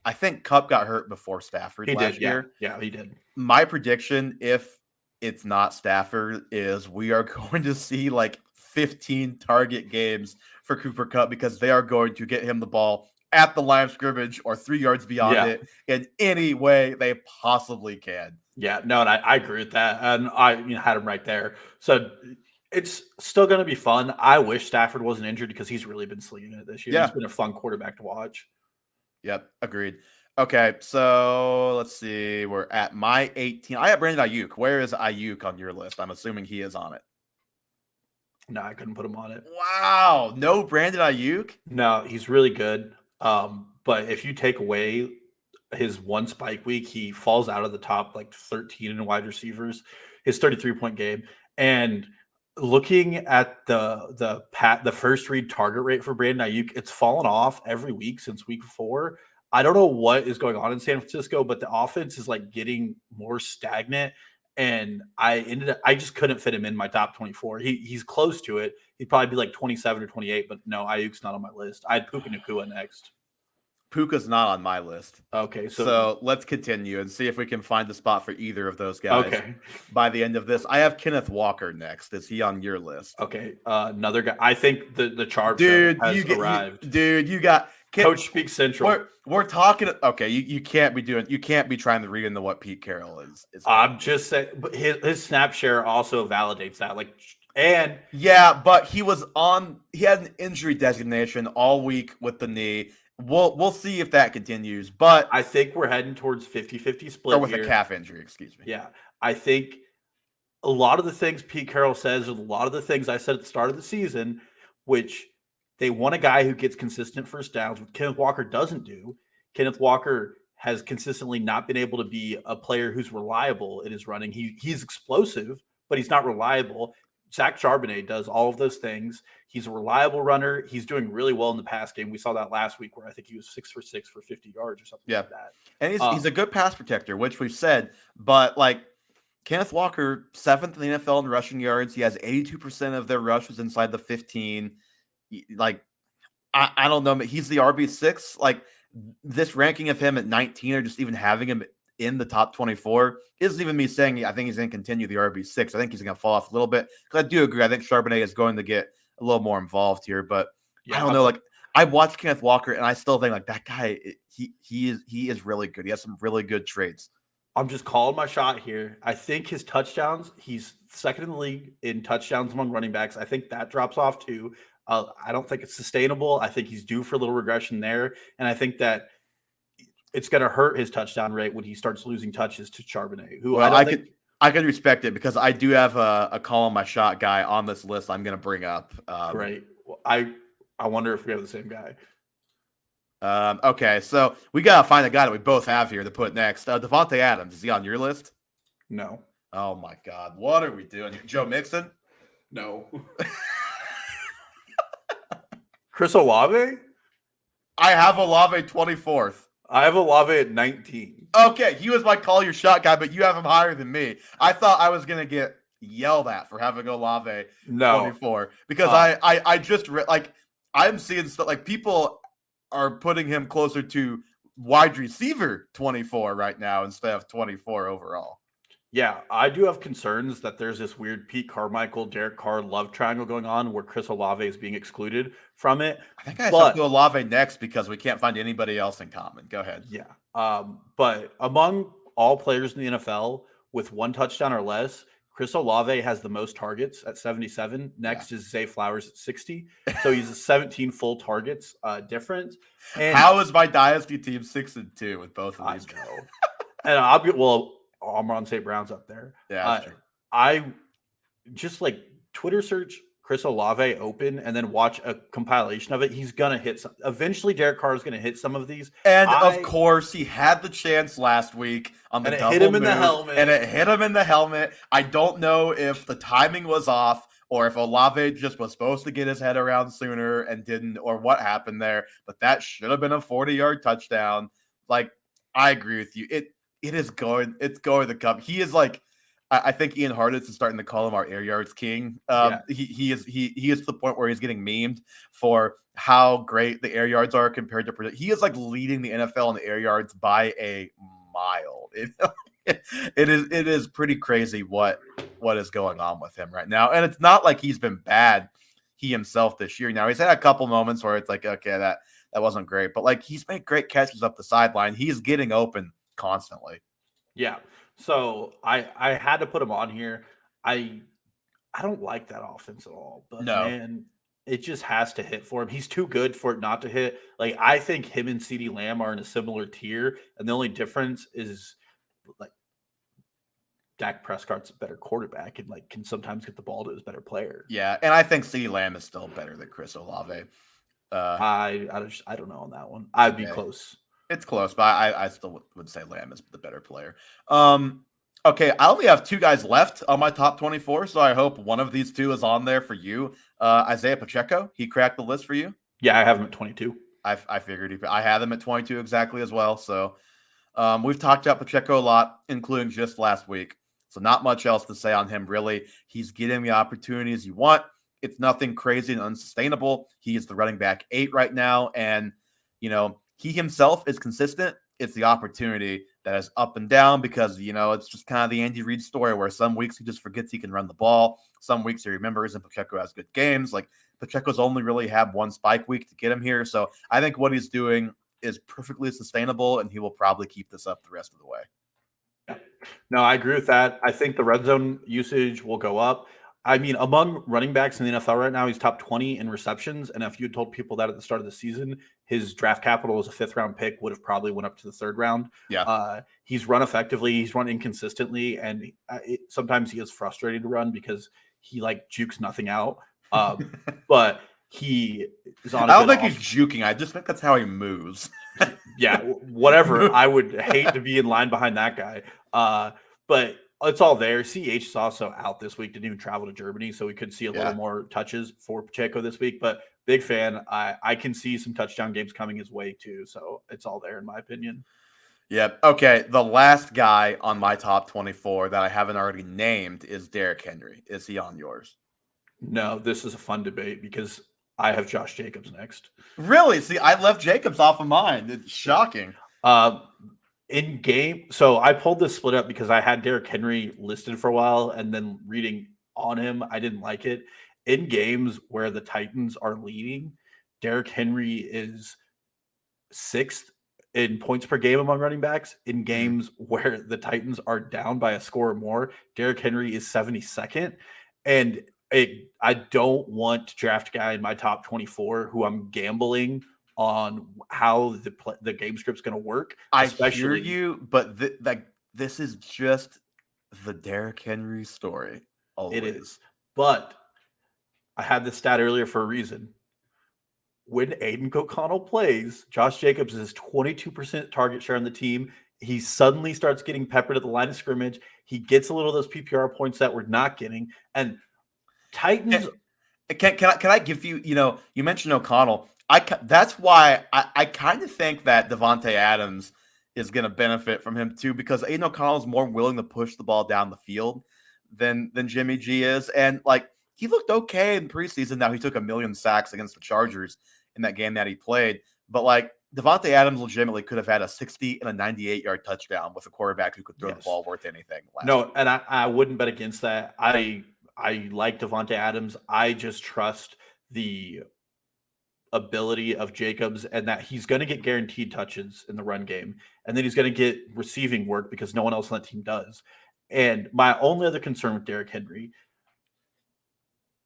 I think Kupp got hurt before Stafford last year. Yeah, he did. My prediction, if it's not Stafford, is we are going to see like 15 target games for Cooper Kupp because they are going to get him the ball at the line of scrimmage or 3 yards beyond it in any way they possibly can. Yeah, no, and I agree with that. And I had him right there. So it's still going to be fun. I wish Stafford wasn't injured because he's really been slinging it this year. Yeah. He's been a fun quarterback to watch. Yep, agreed. Okay, so let's see. We're at my 18. I have Brandon Ayuk. Where is Ayuk on your list? I'm assuming he is on it. No, I couldn't put him on it. Wow, no Brandon Ayuk? No, he's really good. But if you take away his one spike week, he falls out of the top like 13 in wide receivers. His 33-point game. And looking at the first read target rate for Brandon Ayuk, it's fallen off every week since week 4. I don't know what is going on in San Francisco, but the offense is like getting more stagnant. And I just couldn't fit him in my top 24. He's close to it. He'd probably be like 27 or 28, but no, Ayuk's not on my list. I had Puka Nacua next. Puka's not on my list. Okay, so let's continue and see if we can find a spot for either of those guys. Okay. By the end of this, I have Kenneth Walker next. Is he on your list? Okay, another guy. I think the charge has arrived. You got Coach Speak Central. We're talking. Okay, you can't be trying to read into what Pete Carroll is. I'm just saying, but his snap share also validates that. But he had an injury designation all week with the knee. We'll see if that continues, but I think we're heading towards 50-50 split or with a calf injury, excuse me. Yeah, I think a lot of the things Pete Carroll says, are a lot of the things I said at the start of the season, which they want a guy who gets consistent first downs, which Kenneth Walker doesn't do. Kenneth Walker has consistently not been able to be a player who's reliable in his running. He's explosive, but he's not reliable. Zach Charbonnet does all of those things. He's a reliable runner. He's doing really well in the pass game. We saw that last week where I think he was 6 for 6 for 50 yards or something like that. And he's a good pass protector, which we've said, but like Kenneth Walker, 7th in the NFL in rushing yards. He has 82% of their rushes inside the 15. Like, I don't know. He's the RB6. Like, this ranking of him at 19 or just even having him in the top 24 isn't even me saying I think he's going to continue the RB6. I think he's going to fall off a little bit. Because I do agree. I think Charbonnet is going to get a little more involved here. But I don't know. Like, I watched Kenneth Walker, and I still think, like, that guy, he is really good. He has some really good traits. I'm just calling my shot here. I think his touchdowns, he's second in the league in touchdowns among running backs. I think that drops off too. I don't think it's sustainable. I think he's due for a little regression there. And I think that it's going to hurt his touchdown rate when he starts losing touches to Charbonnet, who I could respect it because I do have a call on my shot guy on this list I'm going to bring up. Great. Well, I wonder if we have the same guy. Okay, so we got to find a guy that we both have here to put next. Devontae Adams, is he on your list? No. Oh, my God. What are we doing here? Joe Mixon? No. Chris Olave? I have Olave 24th. I have Olave at 19. Okay, he was my call your shot guy, but you have him higher than me. I thought I was going to get yelled at for having Olave 24 because I just like I'm seeing stuff like people are putting him closer to wide receiver 24 right now instead of 24 overall. Yeah, I do have concerns that there's this weird Pete Carmichael, Derek Carr love triangle going on where Chris Olave is being excluded from it. I think I have to go Olave next because we can't find anybody else in common. Go ahead. Yeah. But among all players in the NFL with 1 touchdown or less, Chris Olave has the most targets at 77. Next is Zay Flowers at 60. So he's a 17 full targets difference. And how is my dynasty team 6-2 with both of these? And Amon St. Brown's up there. Yeah, that's true. I just like Twitter search Chris Olave open and then watch a compilation of it. He's going to hit some. Eventually, Derek Carr is going to hit some of these. And of course, he had the chance last week on the double hit him move, in the helmet. And it hit him in the helmet. I don't know if the timing was off or if Olave just was supposed to get his head around sooner and didn't, or what happened there. But that should have been a 40-yard touchdown. Like, I agree with you. It's going to come. He is like, I think Ian Hartitz is starting to call him our air yards king. He is to the point where he's getting memed for how great the air yards are compared to. He is like leading the NFL in the air yards by a mile. It is pretty crazy what is going on with him right now, and it's not like he's been bad he himself this year. Now he's had a couple moments where it's like, okay, that wasn't great, but like he's made great catches up the sideline. He's getting open constantly. Yeah. So I had to put him on here. I don't like that offense at all, but man, it just has to hit for him. He's too good for it not to hit. Like, I think him and CeeDee Lamb are in a similar tier, and the only difference is like Dak Prescott's a better quarterback and like can sometimes get the ball to his better player. Yeah, and I think CeeDee Lamb is still better than Chris Olave. I don't know on that one. I'd be close. It's close, but I still would say Lamb is the better player. Okay, I only have 2 guys left on my top 24, so I hope one of these 2 is on there for you. Isaiah Pacheco, he cracked the list for you? Yeah, I have him at 22. I figured I had him at 22 exactly as well. So we've talked about Pacheco a lot, including just last week. So not much else to say on him, really. He's getting the opportunities you want. It's nothing crazy and unsustainable. He is the running back 8 right now, and, you know, he himself is consistent. It's the opportunity that is up and down because, you know, it's just kind of the Andy Reid story where some weeks he just forgets he can run the ball. Some weeks he remembers and Pacheco has good games. Like, Pacheco's only really had 1 spike week to get him here. So I think what he's doing is perfectly sustainable, and he will probably keep this up the rest of the way. No, I agree with that. I think the red zone usage will go up. I mean, among running backs in the NFL right now, he's top 20 in receptions. And if you had told people that at the start of the season, his draft capital as a 5th-round pick would have probably went up to the 3rd round. Yeah. He's run effectively. He's run inconsistently. And sometimes he is frustrating to run because he like jukes nothing out. But he is on. I don't think he's juking. I just think that's how he moves. Yeah, whatever. I would hate to be in line behind that guy. But it's all there. CH is also out this week. Didn't even travel to Germany, so we could see a little more touches for Pacheco this week. But big fan. I can see some touchdown games coming his way too. So it's all there in my opinion. Yep. Okay. The last guy on my top 24 that I haven't already named is Derrick Henry. Is he on yours? No, this is a fun debate because I have Josh Jacobs next. Really? See, I left Jacobs off of mine. It's shocking. In game, so I pulled this split up because I had Derrick Henry listed for a while, and then reading on him, I didn't like it. In games where the Titans are leading, Derrick Henry is 6th in points per game among running backs. In games where the Titans are down by a score or more, Derrick Henry is 72nd. And I don't want to draft a guy in my top 24 who I'm gambling on how the game script's going to work. I hear you, but this is just the Derrick Henry story. Always. It is. But I had this stat earlier for a reason. When Aiden O'Connell plays, Josh Jacobs is 22% target share on the team. He suddenly starts getting peppered at the line of scrimmage. He gets a little of those PPR points that we're not getting. And Titans. Can I give you, you mentioned O'Connell. That's why I kind of think that Davante Adams is going to benefit from him too, because Aiden O'Connell is more willing to push the ball down the field than Jimmy G is. And like, he looked okay in preseason. Now he took 1 million sacks against the Chargers in that game that he played. But like, Davante Adams legitimately could have had a 60 and a 98-yard touchdown with a quarterback who could throw the ball worth anything. No, and I wouldn't bet against that. I like Davante Adams. I just trust the ability of Jacobs and that he's going to get guaranteed touches in the run game. And then he's going to get receiving work because no one else on that team does. And my only other concern with Derrick Henry,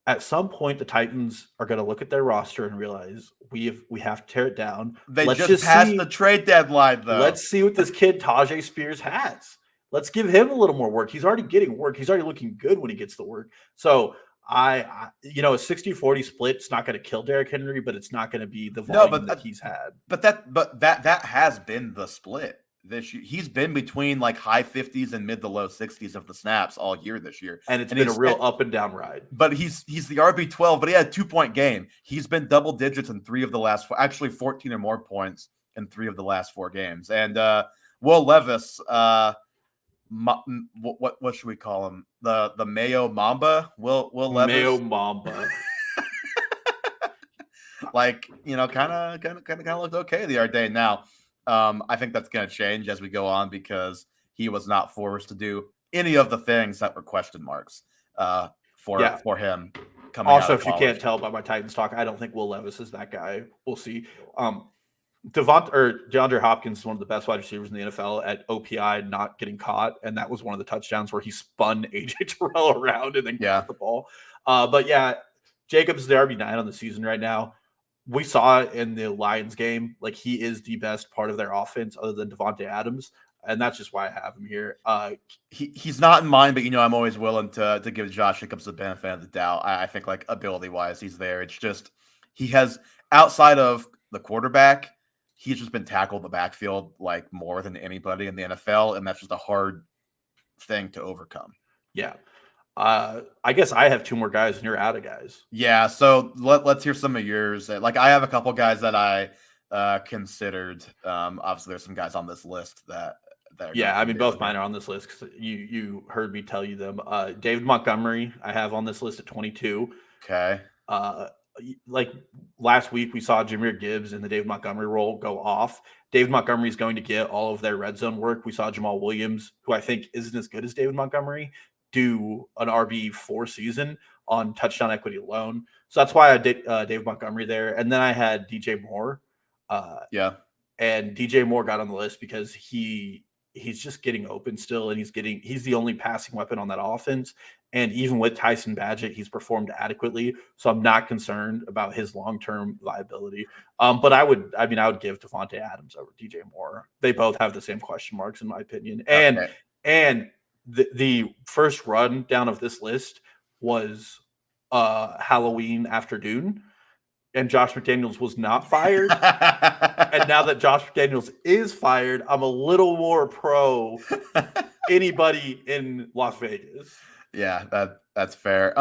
at some point, the Titans are going to look at their roster and realize we have to tear it down. Let's just passed the trade deadline, though. Let's see what this kid Tajay Spears has. Let's give him a little more work. He's already getting work. He's already looking good when he gets the work. So a 60-40 split, it's not going to kill Derrick Henry, but it's not going to be the volume that he's had. But that has been the split this year. He's been between like high 50s and mid to low 60s of the snaps all year this year. And it's been a real up and down ride. But he's the RB12, but he had a 2-point game. He's been double digits in 3 of the last 4, actually 14 or more points in 3 of the last 4 games. And Will Levis, what should we call him? The Mayo Mamba? Will Levis? Mayo Mamba. Like, kind of looked okay the other day. Now, I think that's going to change as we go on because he was not forced to do any of the things that were question marks for him coming out of if you can't tell by my Titans talk, I don't think Will Levis is that guy. We'll see. DeAndre Hopkins is one of the best wide receivers in the NFL at OPI, not getting caught, and that was one of the touchdowns where he spun AJ Terrell around and then caught the ball. But yeah, Jacobs is the RB9 on the season right now. We saw it in the Lions game. Like, he is the best part of their offense other than Davante Adams, and that's just why I have him here. He's not in mine, but I'm always willing to give Josh Jacobs the benefit of the doubt. I think like ability-wise, he's there. It's just he has, outside of the quarterback, he's just been tackled in the backfield like more than anybody in the NFL, and that's just a hard thing to overcome. Yeah. I guess I have 2 more guys and you're out of guys. Yeah, so let's hear some of yours. Like, I have a couple guys that I considered. Obviously, there's some guys on this list that I mean, both mine are on this list because you heard me tell you them. David Montgomery, I have on this list at 22. Okay. Like last week, we saw Jahmyr Gibbs in the David Montgomery role go off. David Montgomery is going to get all of their red zone work. We saw Jamal Williams, who I think isn't as good as David Montgomery, do an RB4 season on touchdown equity alone. So that's why I did David Montgomery there. And then I had DJ Moore. And DJ Moore got on the list because he he's just getting open still, and he's the only passing weapon on that offense. And even with Tyson Badgett, he's performed adequately. So I'm not concerned about his long-term viability. But I would give Devontae Adams over DJ Moore. They both have the same question marks in my opinion. Okay. And the first run down of this list was Halloween afternoon, and Josh McDaniels was not fired. And now that Josh McDaniels is fired, I'm a little more pro anybody in Las Vegas. Yeah, that's fair.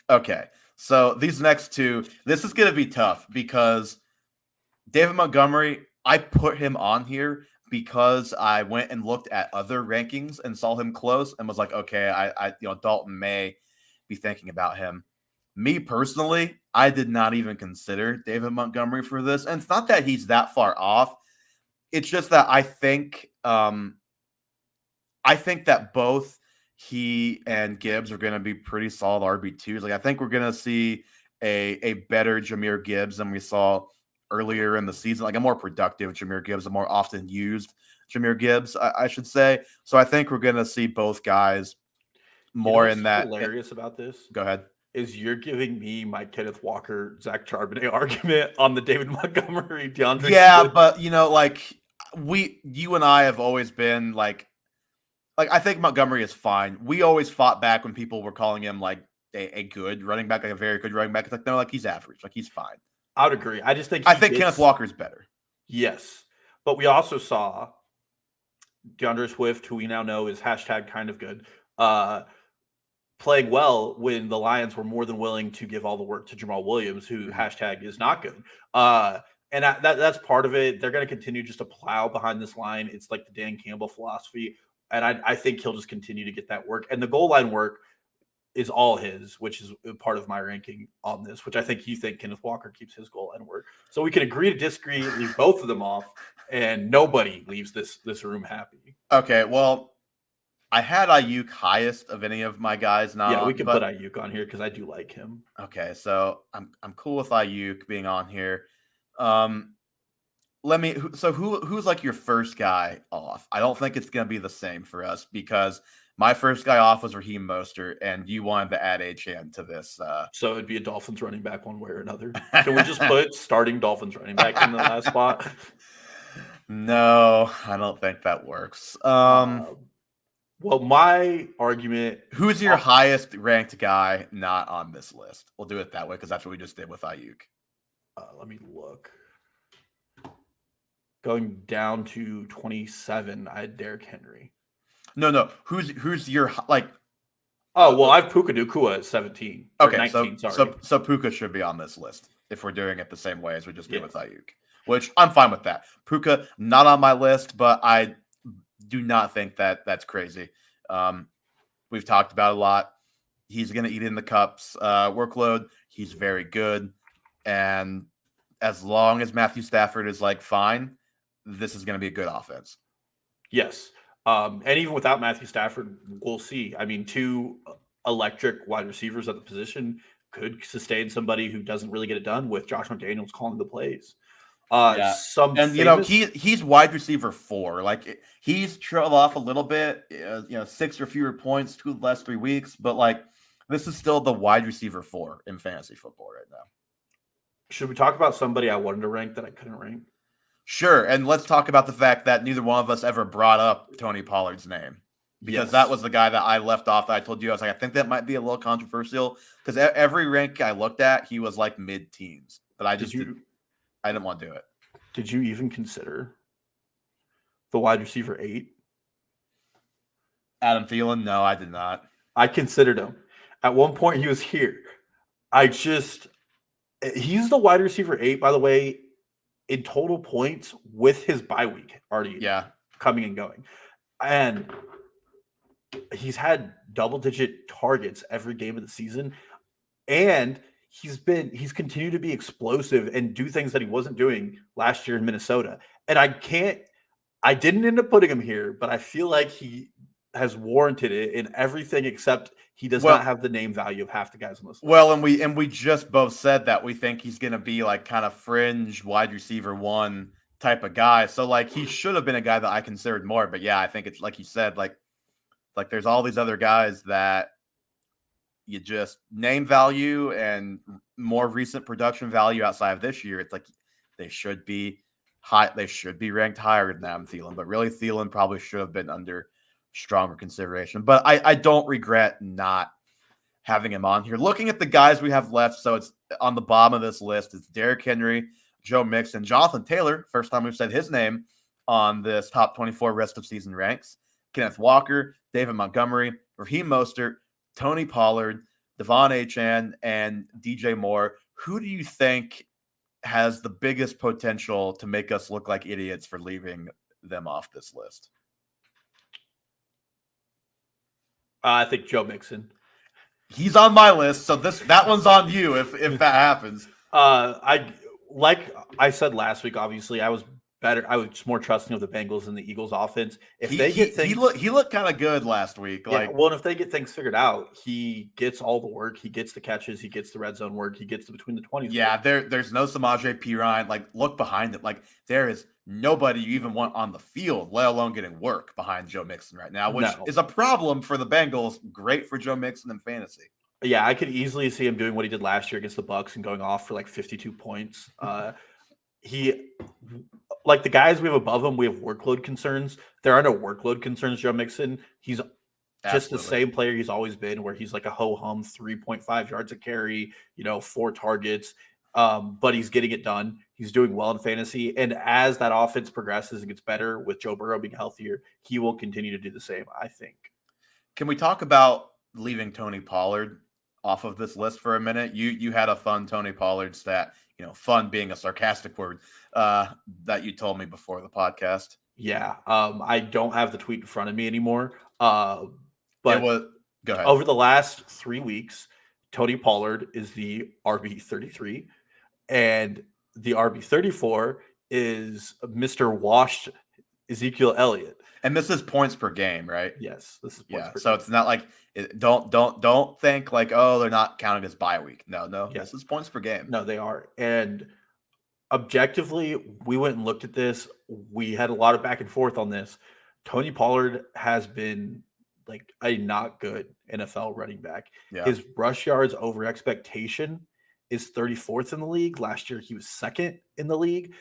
Okay. So these next two, this is gonna be tough because David Montgomery, I put him on here because I went and looked at other rankings and saw him close and was like, okay, I Dalton may be thinking about him. Me personally, I did not even consider David Montgomery for this. And it's not that he's that far off. It's just that I think that both he and Gibbs are going to be pretty solid RB2s. Like I think we're going to see a better Jahmyr Gibbs than we saw earlier in the season, like a more productive Jahmyr Gibbs, a more often used Jahmyr Gibbs, I should say. So I think we're going to see both guys more in that. Hilarious about this. Go ahead. Is you're giving me my Kenneth Walker, Zach Charbonnet argument on the David Montgomery, DeAndre. Yeah, Swift. but you and I have always been like I think Montgomery is fine. We always fought back when people were calling him like a good running back, like a very good running back. It's like, no, like he's average, like he's fine. I would agree. I think Kenneth Walker's better. Yes, but we also saw DeAndre Swift, who we now know is hashtag kind of good, playing well when the Lions were more than willing to give all the work to Jamal Williams, who hashtag is not good. And that's part of it. They're going to continue just to plow behind this line. It's like the Dan Campbell philosophy. And I think he'll just continue to get that work. And the goal line work is all his, which is part of my ranking on this, which I think you think Kenneth Walker keeps his goal line work. So we can agree to disagree, leave both of them off, and nobody leaves this room happy. Okay, well, I had Ayuk highest of any of my guys. We can put Ayuk on here because I do like him. Okay, so I'm cool with Ayuk being on here. Who's like your first guy off? I don't think it's gonna be the same for us because my first guy off was Raheem Mostert, and you wanted to add Achane to this. So it'd be a Dolphins running back one way or another. Can we just put starting Dolphins running back in the last spot? No, I don't think that works. Well, my argument... Who's your highest ranked guy not on this list? We'll do it that way because that's what we just did with Ayuk. Let me look. Going down to 27, I had Derrick Henry. No. Who's your like? Oh well, I have Puka Nacua at 17. Okay, 19, sorry. So Puka should be on this list if we're doing it the same way as we just did with Ayuk, which I'm fine with that. Puka not on my list, but I do not think that that's crazy. We've talked about it a lot. He's going to eat in the Cup's workload. He's very good, and as long as Matthew Stafford is like fine, this is going to be a good offense. Yes. And even without Matthew Stafford, we'll see. I mean, two electric wide receivers at the position could sustain somebody who doesn't really get it done with Josh McDaniels calling the plays. He's wide receiver 4. Like he's trailed off a little bit, 6 or fewer points, 2 of the last 3 weeks, but like this is still the wide receiver 4 in fantasy football right now. Should we talk about somebody I wanted to rank that I couldn't rank? Sure, and let's talk about the fact that neither one of us ever brought up Tony Pollard's name because that was the guy that I left off. That I told you I was like, I think that might be a little controversial because every rank I looked at, he was like mid-teens, but I didn't want to do it. Did you even consider the wide receiver 8? Adam Thielen? No, I did not. I considered him. At one point, he was here. He's the wide receiver 8, by the way, in total points with his bye week already coming and going. And he's had double-digit targets every game of the season. And he's continued to be explosive and do things that he wasn't doing last year in Minnesota. And I didn't end up putting him here, but I feel like he has warranted it in everything except he does not have the name value of half the guys on this list. Well, and we just both said that we think he's going to be like kind of fringe wide receiver 1 type of guy. So like he should have been a guy that I considered more. But yeah, I think it's like you said, like there's all these other guys that you just name value and more recent production value outside of this year. It's like they should be high. They should be ranked higher than Adam Thielen, but really Thielen probably should have been under stronger consideration. But I don't regret not having him on here. Looking at the guys we have left, so it's on the bottom of this list. It's Derrick Henry, Joe Mixon, Jonathan Taylor. First time we've said his name on this top 24 rest of season ranks. Kenneth Walker, David Montgomery, Raheem Mostert, Tony Pollard, Devon Achane, and DJ Moore. Who do you think has the biggest potential to make us look like idiots for leaving them off this list? I think Joe Mixon. He's on my list, so that one's on you if that happens. Like I said last week, obviously I was better. I was more trusting of the Bengals and the Eagles offense. If he looked kind of good last week. Yeah, well, and if they get things figured out, he gets all the work. He gets the catches. He gets the red zone work. He gets between the 20s. Yeah, there's no Samaje Perine. Like, look behind it. Like, there is nobody you even want on the field, let alone getting work behind Joe Mixon right now, which is a problem for the Bengals. Great for Joe Mixon in fantasy. Yeah, I could easily see him doing what he did last year against the Bucs and going off for like 52 points. He, like the guys we have above him, we have workload concerns. There are no workload concerns, Joe Mixon. He's just the same player he's always been, where he's like a ho-hum 3.5 yards a carry, 4 targets, but he's getting it done. He's doing well in fantasy. And as that offense progresses and gets better with Joe Burrow being healthier, he will continue to do the same, I think. Can we talk about leaving Tony Pollard off of this list for a minute? You had a fun Tony Pollard stat, fun being a sarcastic word, that you told me before the podcast. Yeah. I don't have the tweet in front of me anymore. But go ahead. Over the last 3 weeks, Tony Pollard is the RB33 and the RB34 is Mr. Washed Ezekiel Elliott. And this is points per game, right? Yes, this is points per game. So it's not like don't think like, oh, they're not counting as bye week. No. Yeah. This is points per game. No, they are. And objectively, we went and looked at this. We had a lot of back and forth on this. Tony Pollard has been like a not good NFL running back. Yeah. His rush yards over expectation is 34th in the league. Last year, he was second in the league.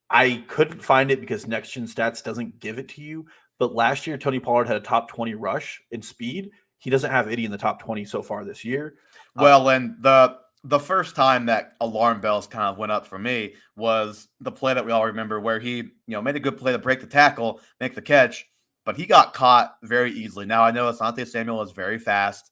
I couldn't find it because Next Gen Stats doesn't give it to you. But last year, Tony Pollard had a top 20 rush in speed. He doesn't have any in the top 20 so far this year. Well, and the first time that alarm bells kind of went up for me was the play that we all remember where he, made a good play to break the tackle, make the catch, but he got caught very easily. Now, I know Asante Samuel is very fast,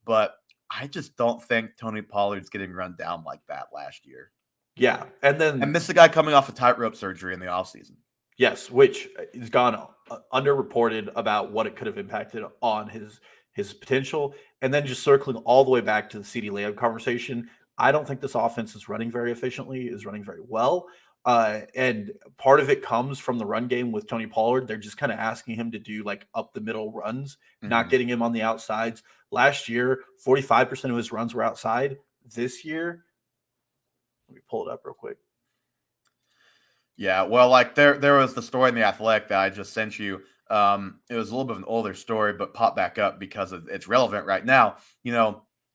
but I just don't think Tony Pollard's getting run down like that last year. Yeah. And this is a guy coming off a tightrope surgery in the offseason. Yes, which has gone underreported about what it could have impacted on his potential. And then just circling all the way back to the CeeDee Lamb conversation, I don't think this offense is running very efficiently, is running very well. And part of it comes from the run game with Tony Pollard. They're just kind of asking him to do like up the middle runs, not getting him on the outsides. Last year, 45% of his runs were outside. This year, let me pull it up real quick. Yeah, well, like there was the story in The Athletic that I just sent you. It was a little bit of an older story, but popped back up because it's relevant right now.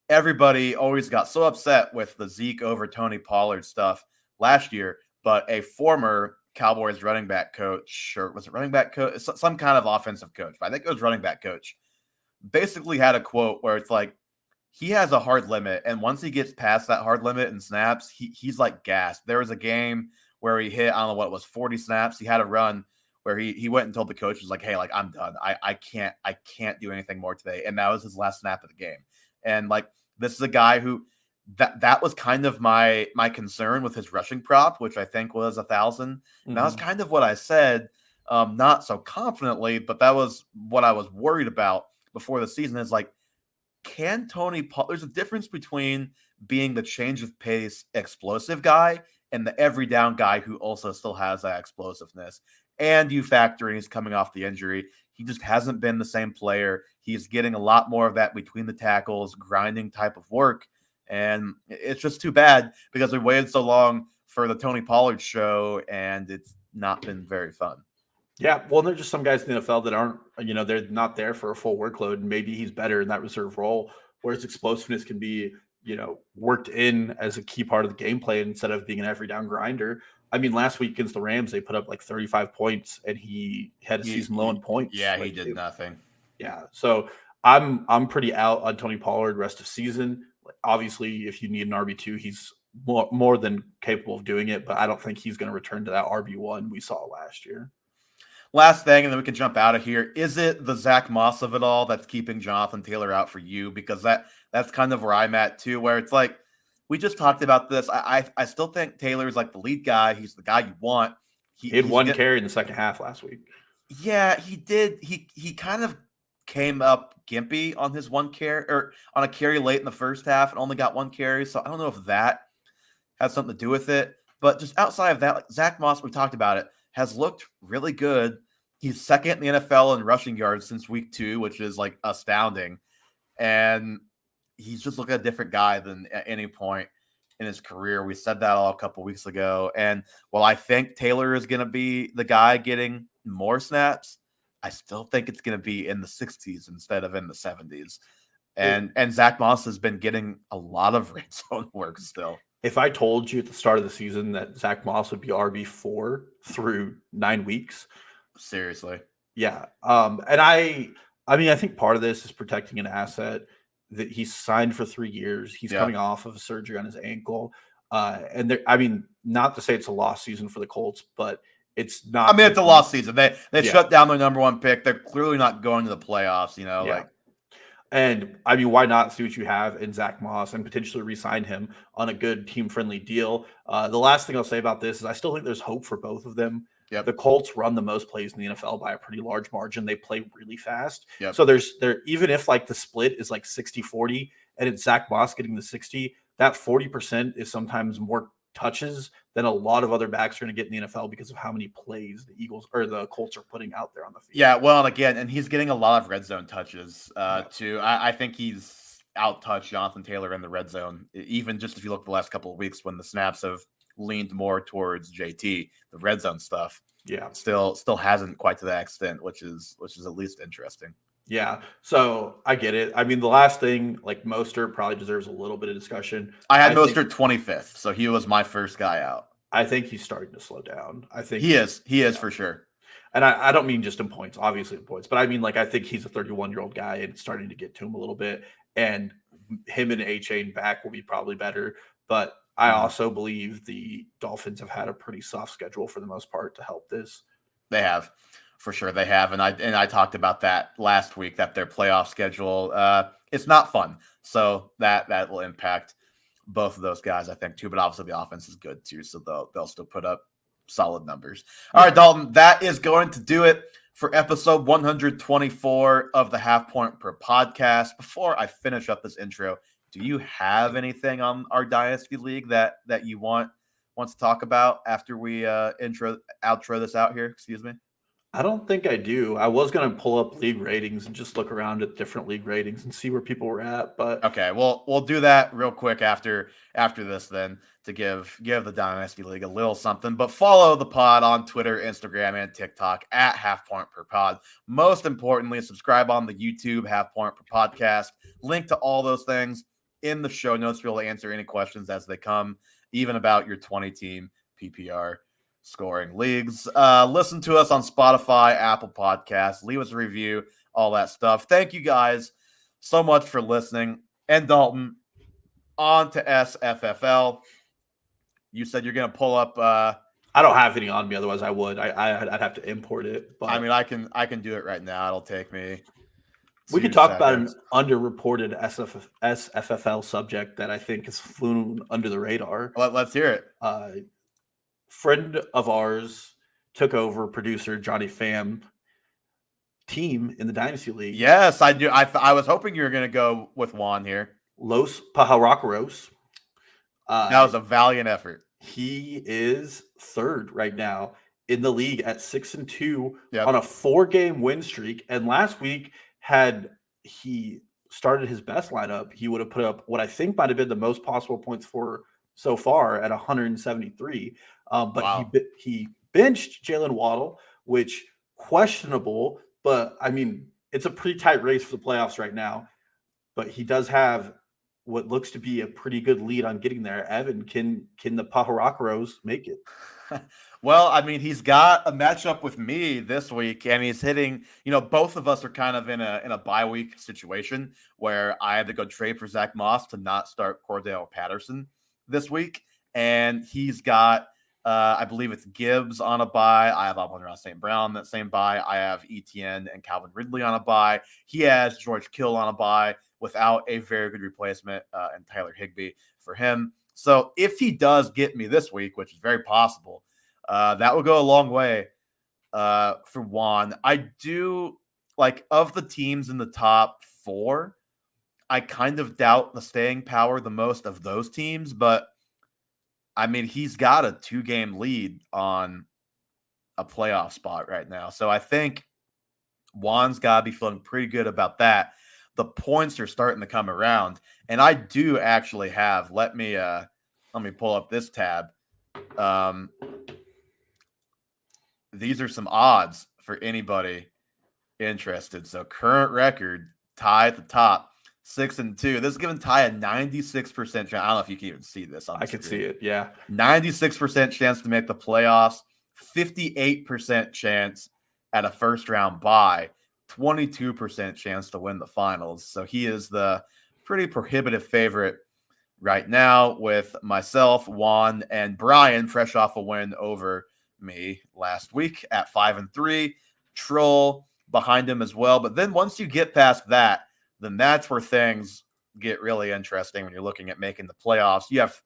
Everybody always got so upset with the Zeke over Tony Pollard stuff last year, but a former Cowboys running back coach, or was it running back coach? Some kind of offensive coach, but I think it was running back coach, basically had a quote where it's like, he has a hard limit, and once he gets past that hard limit and snaps, he's like gassed. There was a game where he hit, I don't know what it was, 40 snaps. He had a run where he went and told the coach, was like, hey, like, I'm done. I can't do anything more today. And that was his last snap of the game. And like, this is a guy who that was kind of my concern with his rushing prop, which I think was 1,000. Mm-hmm. That was kind of what I said, not so confidently, but that was what I was worried about before the season. Is like, can Tony Pollard? There's a difference between being the change of pace explosive guy and the every down guy who also still has that explosiveness. And you factor in he's coming off the injury. He just hasn't been the same player. He's getting a lot more of that between the tackles, grinding type of work. And it's just too bad because we waited so long for the Tony Pollard show, and it's not been very fun. Yeah, well, there's just some guys in the NFL that aren't, they're not there for a full workload, and maybe he's better in that reserve role, whereas explosiveness can be, worked in as a key part of the gameplay instead of being an every down grinder. I mean, last week against the Rams, they put up like 35 points, and he had a season low in points. Yeah, he did nothing. Yeah, so I'm pretty out on Tony Pollard rest of season. Obviously, if you need an RB2, he's more than capable of doing it, but I don't think he's going to return to that RB1 we saw last year. Last thing, and then we can jump out of here. Is it the Zach Moss of it all that's keeping Jonathan Taylor out for you? Because that's kind of where I'm at too, where it's like we just talked about this. I still think Taylor's like the lead guy. He's the guy you want. He had one carry in the second half last week. Yeah, he did. He kind of came up gimpy on his one carry or on a carry late in the first half and only got one carry. So I don't know if that has something to do with it. But just outside of that, like Zach Moss, we talked about it, has looked really good. He's second in the NFL in rushing yards since week 2, which is like astounding. And he's just looking a different guy than at any point in his career. We said that all a couple weeks ago. And while I think Taylor is going to be the guy getting more snaps, I still think it's going to be in the 60s instead of in the 70s. And Zach Moss has been getting a lot of red zone work still. If I told you at the start of the season that Zach Moss would be RB4 through 9 weeks, seriously, yeah. And I mean, I think part of this is protecting an asset that he's signed for 3 years. He's coming off of a surgery on his ankle, and I mean, not to say it's a lost season for the Colts, but it's not. I mean, it's a lost season. They shut down their number 1 pick. They're clearly not going to the playoffs. Like. And I mean, why not see what you have in Zach Moss and potentially re-sign him on a good team-friendly deal? The last thing I'll say about this is I still think there's hope for both of them. Yep. The Colts run the most plays in the NFL by a pretty large margin. They play really fast. Yep. So even if like the split is like 60-40 and it's Zach Moss getting the 60, that 40% is sometimes more touches than a lot of other backs are going to get in the NFL because of how many plays the Eagles or the Colts are putting out there on the field. Yeah, well, and he's getting a lot of red zone touches too. I think he's out-touched Jonathan Taylor in the red zone, even just if you look at the last couple of weeks when the snaps have leaned more towards JT, the red zone stuff. Yeah, still hasn't quite to that extent, which is at least interesting. Yeah, so I get it. I mean, the last thing, like Mostert probably deserves a little bit of discussion. I had Mostert 25th, so he was my first guy out. I think he's starting to slow down. I think he is for sure. And I don't mean just in points, obviously in points, but I mean, like, I think he's a 31-year-old guy and it's starting to get to him a little bit. And him and A-Chain back will be probably better. But I also believe the Dolphins have had a pretty soft schedule for the most part to help this. They have. For sure they have. And I talked about that last week, that their playoff schedule, it's not fun. So that will impact both of those guys, I think, too. But obviously the offense is good too. So they'll still put up solid numbers. All right, Dalton, that is going to do it for episode 124 of the Half Point Per podcast. Before I finish up this intro, do you have anything on our Dynasty League that you want to talk about after we outro this out here? Excuse me. I don't think I do. I was going to pull up league ratings and just look around at different league ratings and see where people were at. But okay, well, we'll do that real quick after this then to give the Dynasty League a little something. But follow the pod on Twitter, Instagram, and TikTok at Half Point Per Pod. Most importantly, subscribe on the YouTube Half Point Per Podcast. Link to all those things in the show notes. We'll answer any questions as they come, even about your 20-team PPR scoring leagues. Listen to us on Spotify, Apple Podcasts, leave us a review, all that stuff. Thank you guys so much for listening. And Dalton, on to SFFL. You said you're going to pull up. I don't have any on me, otherwise I would. I'd have to import it. But I mean, I can do it right now. It'll take me. We could talk about an underreported SFFL subject that I think has flown under the radar. Let's hear it. Friend of ours took over producer Johnny Pham team in the Dynasty League. Yes, I do. I was hoping you were going to go with Juan here. Los Pajaracaros. That was a valiant effort. He is third right now in the league at 6-2 on a 4-game win streak. And last week, had he started his best lineup, he would have put up what I think might have been the most possible points for so far at 173. But wow. he benched Jalen Waddle, which questionable, but I mean, it's a pretty tight race for the playoffs right now. But he does have what looks to be a pretty good lead on getting there. Evan, can the Pajarockeros make it? Well, I mean, he's got a matchup with me this week, and he's hitting. Both of us are kind of in a bye week situation where I had to go trade for Zach Moss to not start Cordell Patterson this week, and he's got. I believe it's Gibbs on a bye. I have Amon-Ra St. Brown that same bye. I have Etienne and Calvin Ridley on a bye. He has George Kittle on a bye without a very good replacement and Tyler Higbee for him. So if he does get me this week, which is very possible, that will go a long way for Juan. I do like of the teams in the top 4. I kind of doubt the staying power the most of those teams, but I mean, he's got a 2-game lead on a playoff spot right now. So I think Juan's got to be feeling pretty good about that. The points are starting to come around, and I do actually have. Let me pull up this tab. These are some odds for anybody interested. So current record, Ty at the top, 6-2. This is giving Ty a 96% chance. I don't know if you can even see this on the I can screen. see it. Yeah. 96% chance to make the playoffs, 58% chance at a first round bye, 22% chance to win the finals. So he is the pretty prohibitive favorite right now, with myself, Juan, and Brian fresh off a win over me last week at 5-3. Troll behind him as well. But then once you get past that, then that's where things get really interesting when you're looking at making the playoffs. You have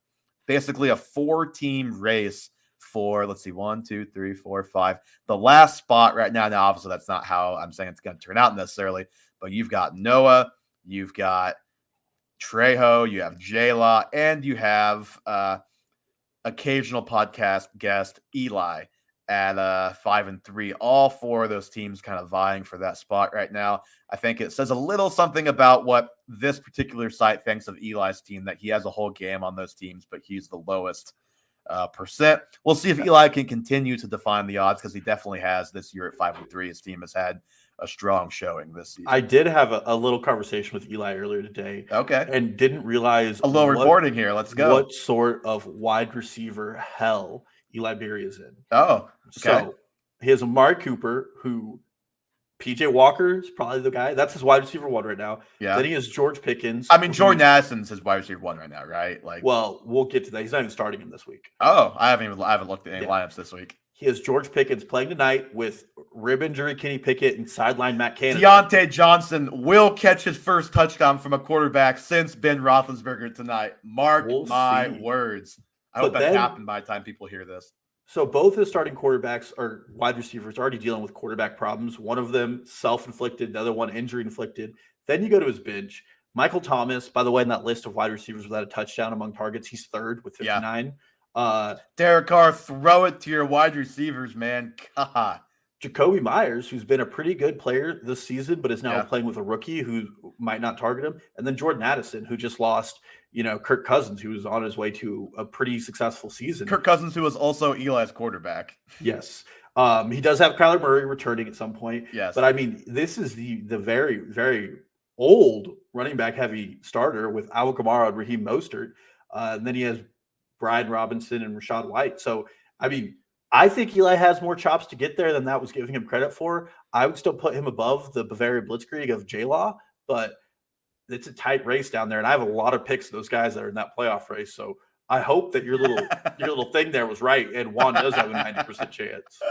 basically a 4-team race for, let's see, 1, 2, 3, 4, 5. The last spot right now, obviously that's not how I'm saying it's going to turn out necessarily, but you've got Noah, you've got Trejo, you have J-Law, and you have occasional podcast guest Eli at 5-3. All 4 of those teams kind of vying for that spot right now. I think it says a little something about what this particular site thinks of Eli's team, that he has a whole game on those teams, but he's the lowest percent. We'll see if Eli can continue to define the odds, because he definitely has this year at 5-3. His team has had a strong showing this season. I did have a little conversation with Eli earlier today. Okay. And didn't realize a little reporting here. Let's go. What sort of wide receiver hell Eli Berry is in. Oh, okay. So he has Amari Cooper, who PJ Walker is probably the guy. That's his wide receiver 1 right now. Yeah. Then he has George Pickens. I mean, Jordan Addison's his wide receiver 1 right now, right? Like, well, we'll get to that. He's not even starting him this week. Oh, I haven't looked at any lineups this week. He has George Pickens playing tonight with rib injury Kenny Pickett and sideline Matt Canada. Deontay Johnson will catch his first touchdown from a quarterback since Ben Roethlisberger tonight. Mark my words. I hope that's happened by the time people hear this. So both his starting quarterbacks or wide receivers already dealing with quarterback problems. One of them self-inflicted, the other one injury-inflicted. Then you go to his bench. Michael Thomas, by the way, in that list of wide receivers without a touchdown among targets, he's 3rd with 59. Derek Carr, throw it to your wide receivers, man. God. Jacoby Myers, who's been a pretty good player this season, but is now playing with a rookie who might not target him. And then Jordan Addison, who just lost, Kirk Cousins, who was on his way to a pretty successful season. Kirk Cousins, who was also Eli's quarterback. Yes. He does have Kyler Murray returning at some point. Yes. But I mean, this is the very, very old running back heavy starter with Alvin Kamara and Raheem Mostert. And then he has Brian Robinson and Rachaad White. So, I mean, I think Eli has more chops to get there than that was giving him credit for. I would still put him above the Bavaria Blitzkrieg of J-Law, but it's a tight race down there. And I have a lot of picks of those guys that are in that playoff race. So I hope that your little thing there was right. And Juan does have a 90% chance.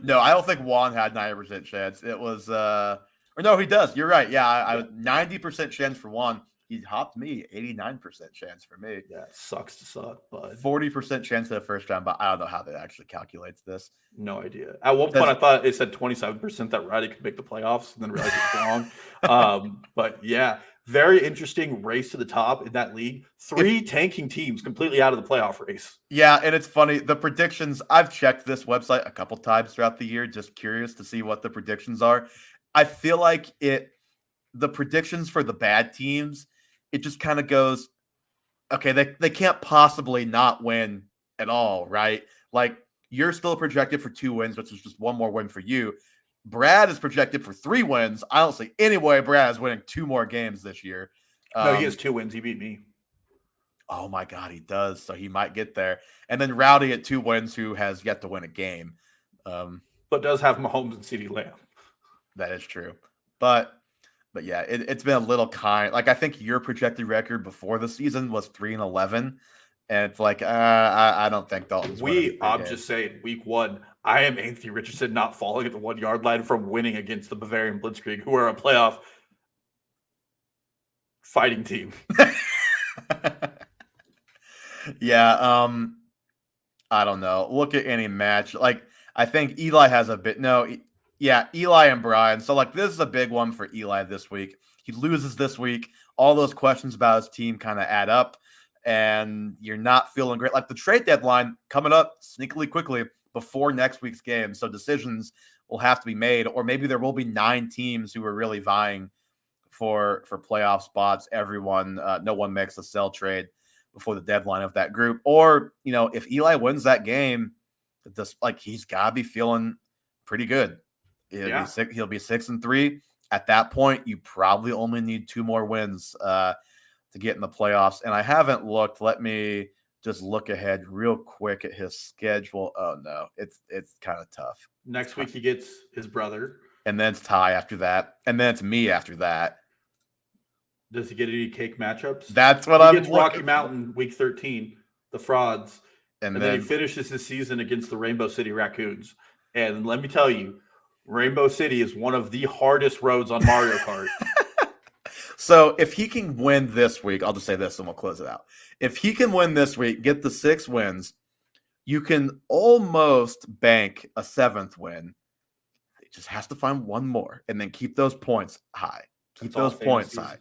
No, I don't think Juan had 90% chance. It was, or no, he does. You're right. Yeah, I 90% chance for Juan. He hopped me, 89% chance for me. Yeah, it sucks to suck, bud. 40% chance of the first round, but I don't know how that actually calculates this. No idea. At one point, I thought it said 27% that Roddy could make the playoffs, and then realized it was wrong. But yeah, very interesting race to the top in that league. 3 tanking teams completely out of the playoff race. Yeah, and it's funny. The predictions, I've checked this website a couple times throughout the year, just curious to see what the predictions are. I feel like the predictions for the bad teams, it just kind of goes, okay, they can't possibly not win at all, right? Like you're still projected for 2 wins, which is just one more win for you. Brad is projected for 3 wins. I don't see any way Brad is winning 2 more games this year. No, he has 2 wins. He beat me. Oh my God, he does. So he might get there. And then Rowdy at 2 wins, who has yet to win a game. But does have Mahomes and CeeDee Lamb. That is true. But yeah, it's been a little kind. Like, I think your projected record before the season was 3-11. And it's like, I don't think Dalton's I'm just saying, week 1, I am Anthony Richardson not falling at the 1 yard line from winning against the Bavarian Blitzkrieg, who are a playoff fighting team. Yeah, I don't know. Look at any match. Like, I think Eli has a bit. Eli and Brian. So, like, this is a big one for Eli this week. He loses this week. All those questions about his team kind of add up, and you're not feeling great. Like, the trade deadline coming up sneakily quickly before next week's game. So decisions will have to be made, or maybe there will be 9 teams who are really vying for playoff spots. Everyone, no one makes a sell trade before the deadline of that group. Or, if Eli wins that game, he's got to be feeling pretty good. He'll be 6-3. At that point, you probably only need 2 more wins to get in the playoffs. And I haven't looked. Let me just look ahead real quick at his schedule. Oh no, it's kind of tough. Next week he gets his brother, and then it's Ty after that, and then it's me after that. Does he get any cake matchups? That's what he gets Rocky Mountain week 13, the Frauds, and then he finishes his season against the Rainbow City Raccoons. And let me tell you, Rainbow City is one of the hardest roads on Mario Kart. So if he can win this week, I'll just say this and we'll close it out. If he can win this week, get the 6 wins, you can almost bank a 7th win. He just has to find 1 more and then keep those points high. Keep those points high.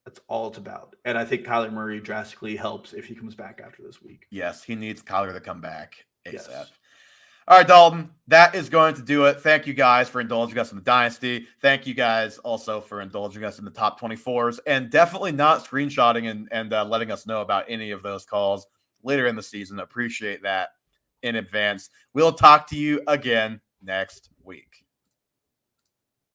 That's all it's about. And I think Kyler Murray drastically helps if he comes back after this week. Yes, he needs Kyler to come back ASAP. Yes. All right, Dalton, that is going to do it. Thank you guys for indulging us in the Dynasty. Thank you guys also for indulging us in the top 24s and definitely not screenshotting and letting us know about any of those calls later in the season. Appreciate that in advance. We'll talk to you again next week.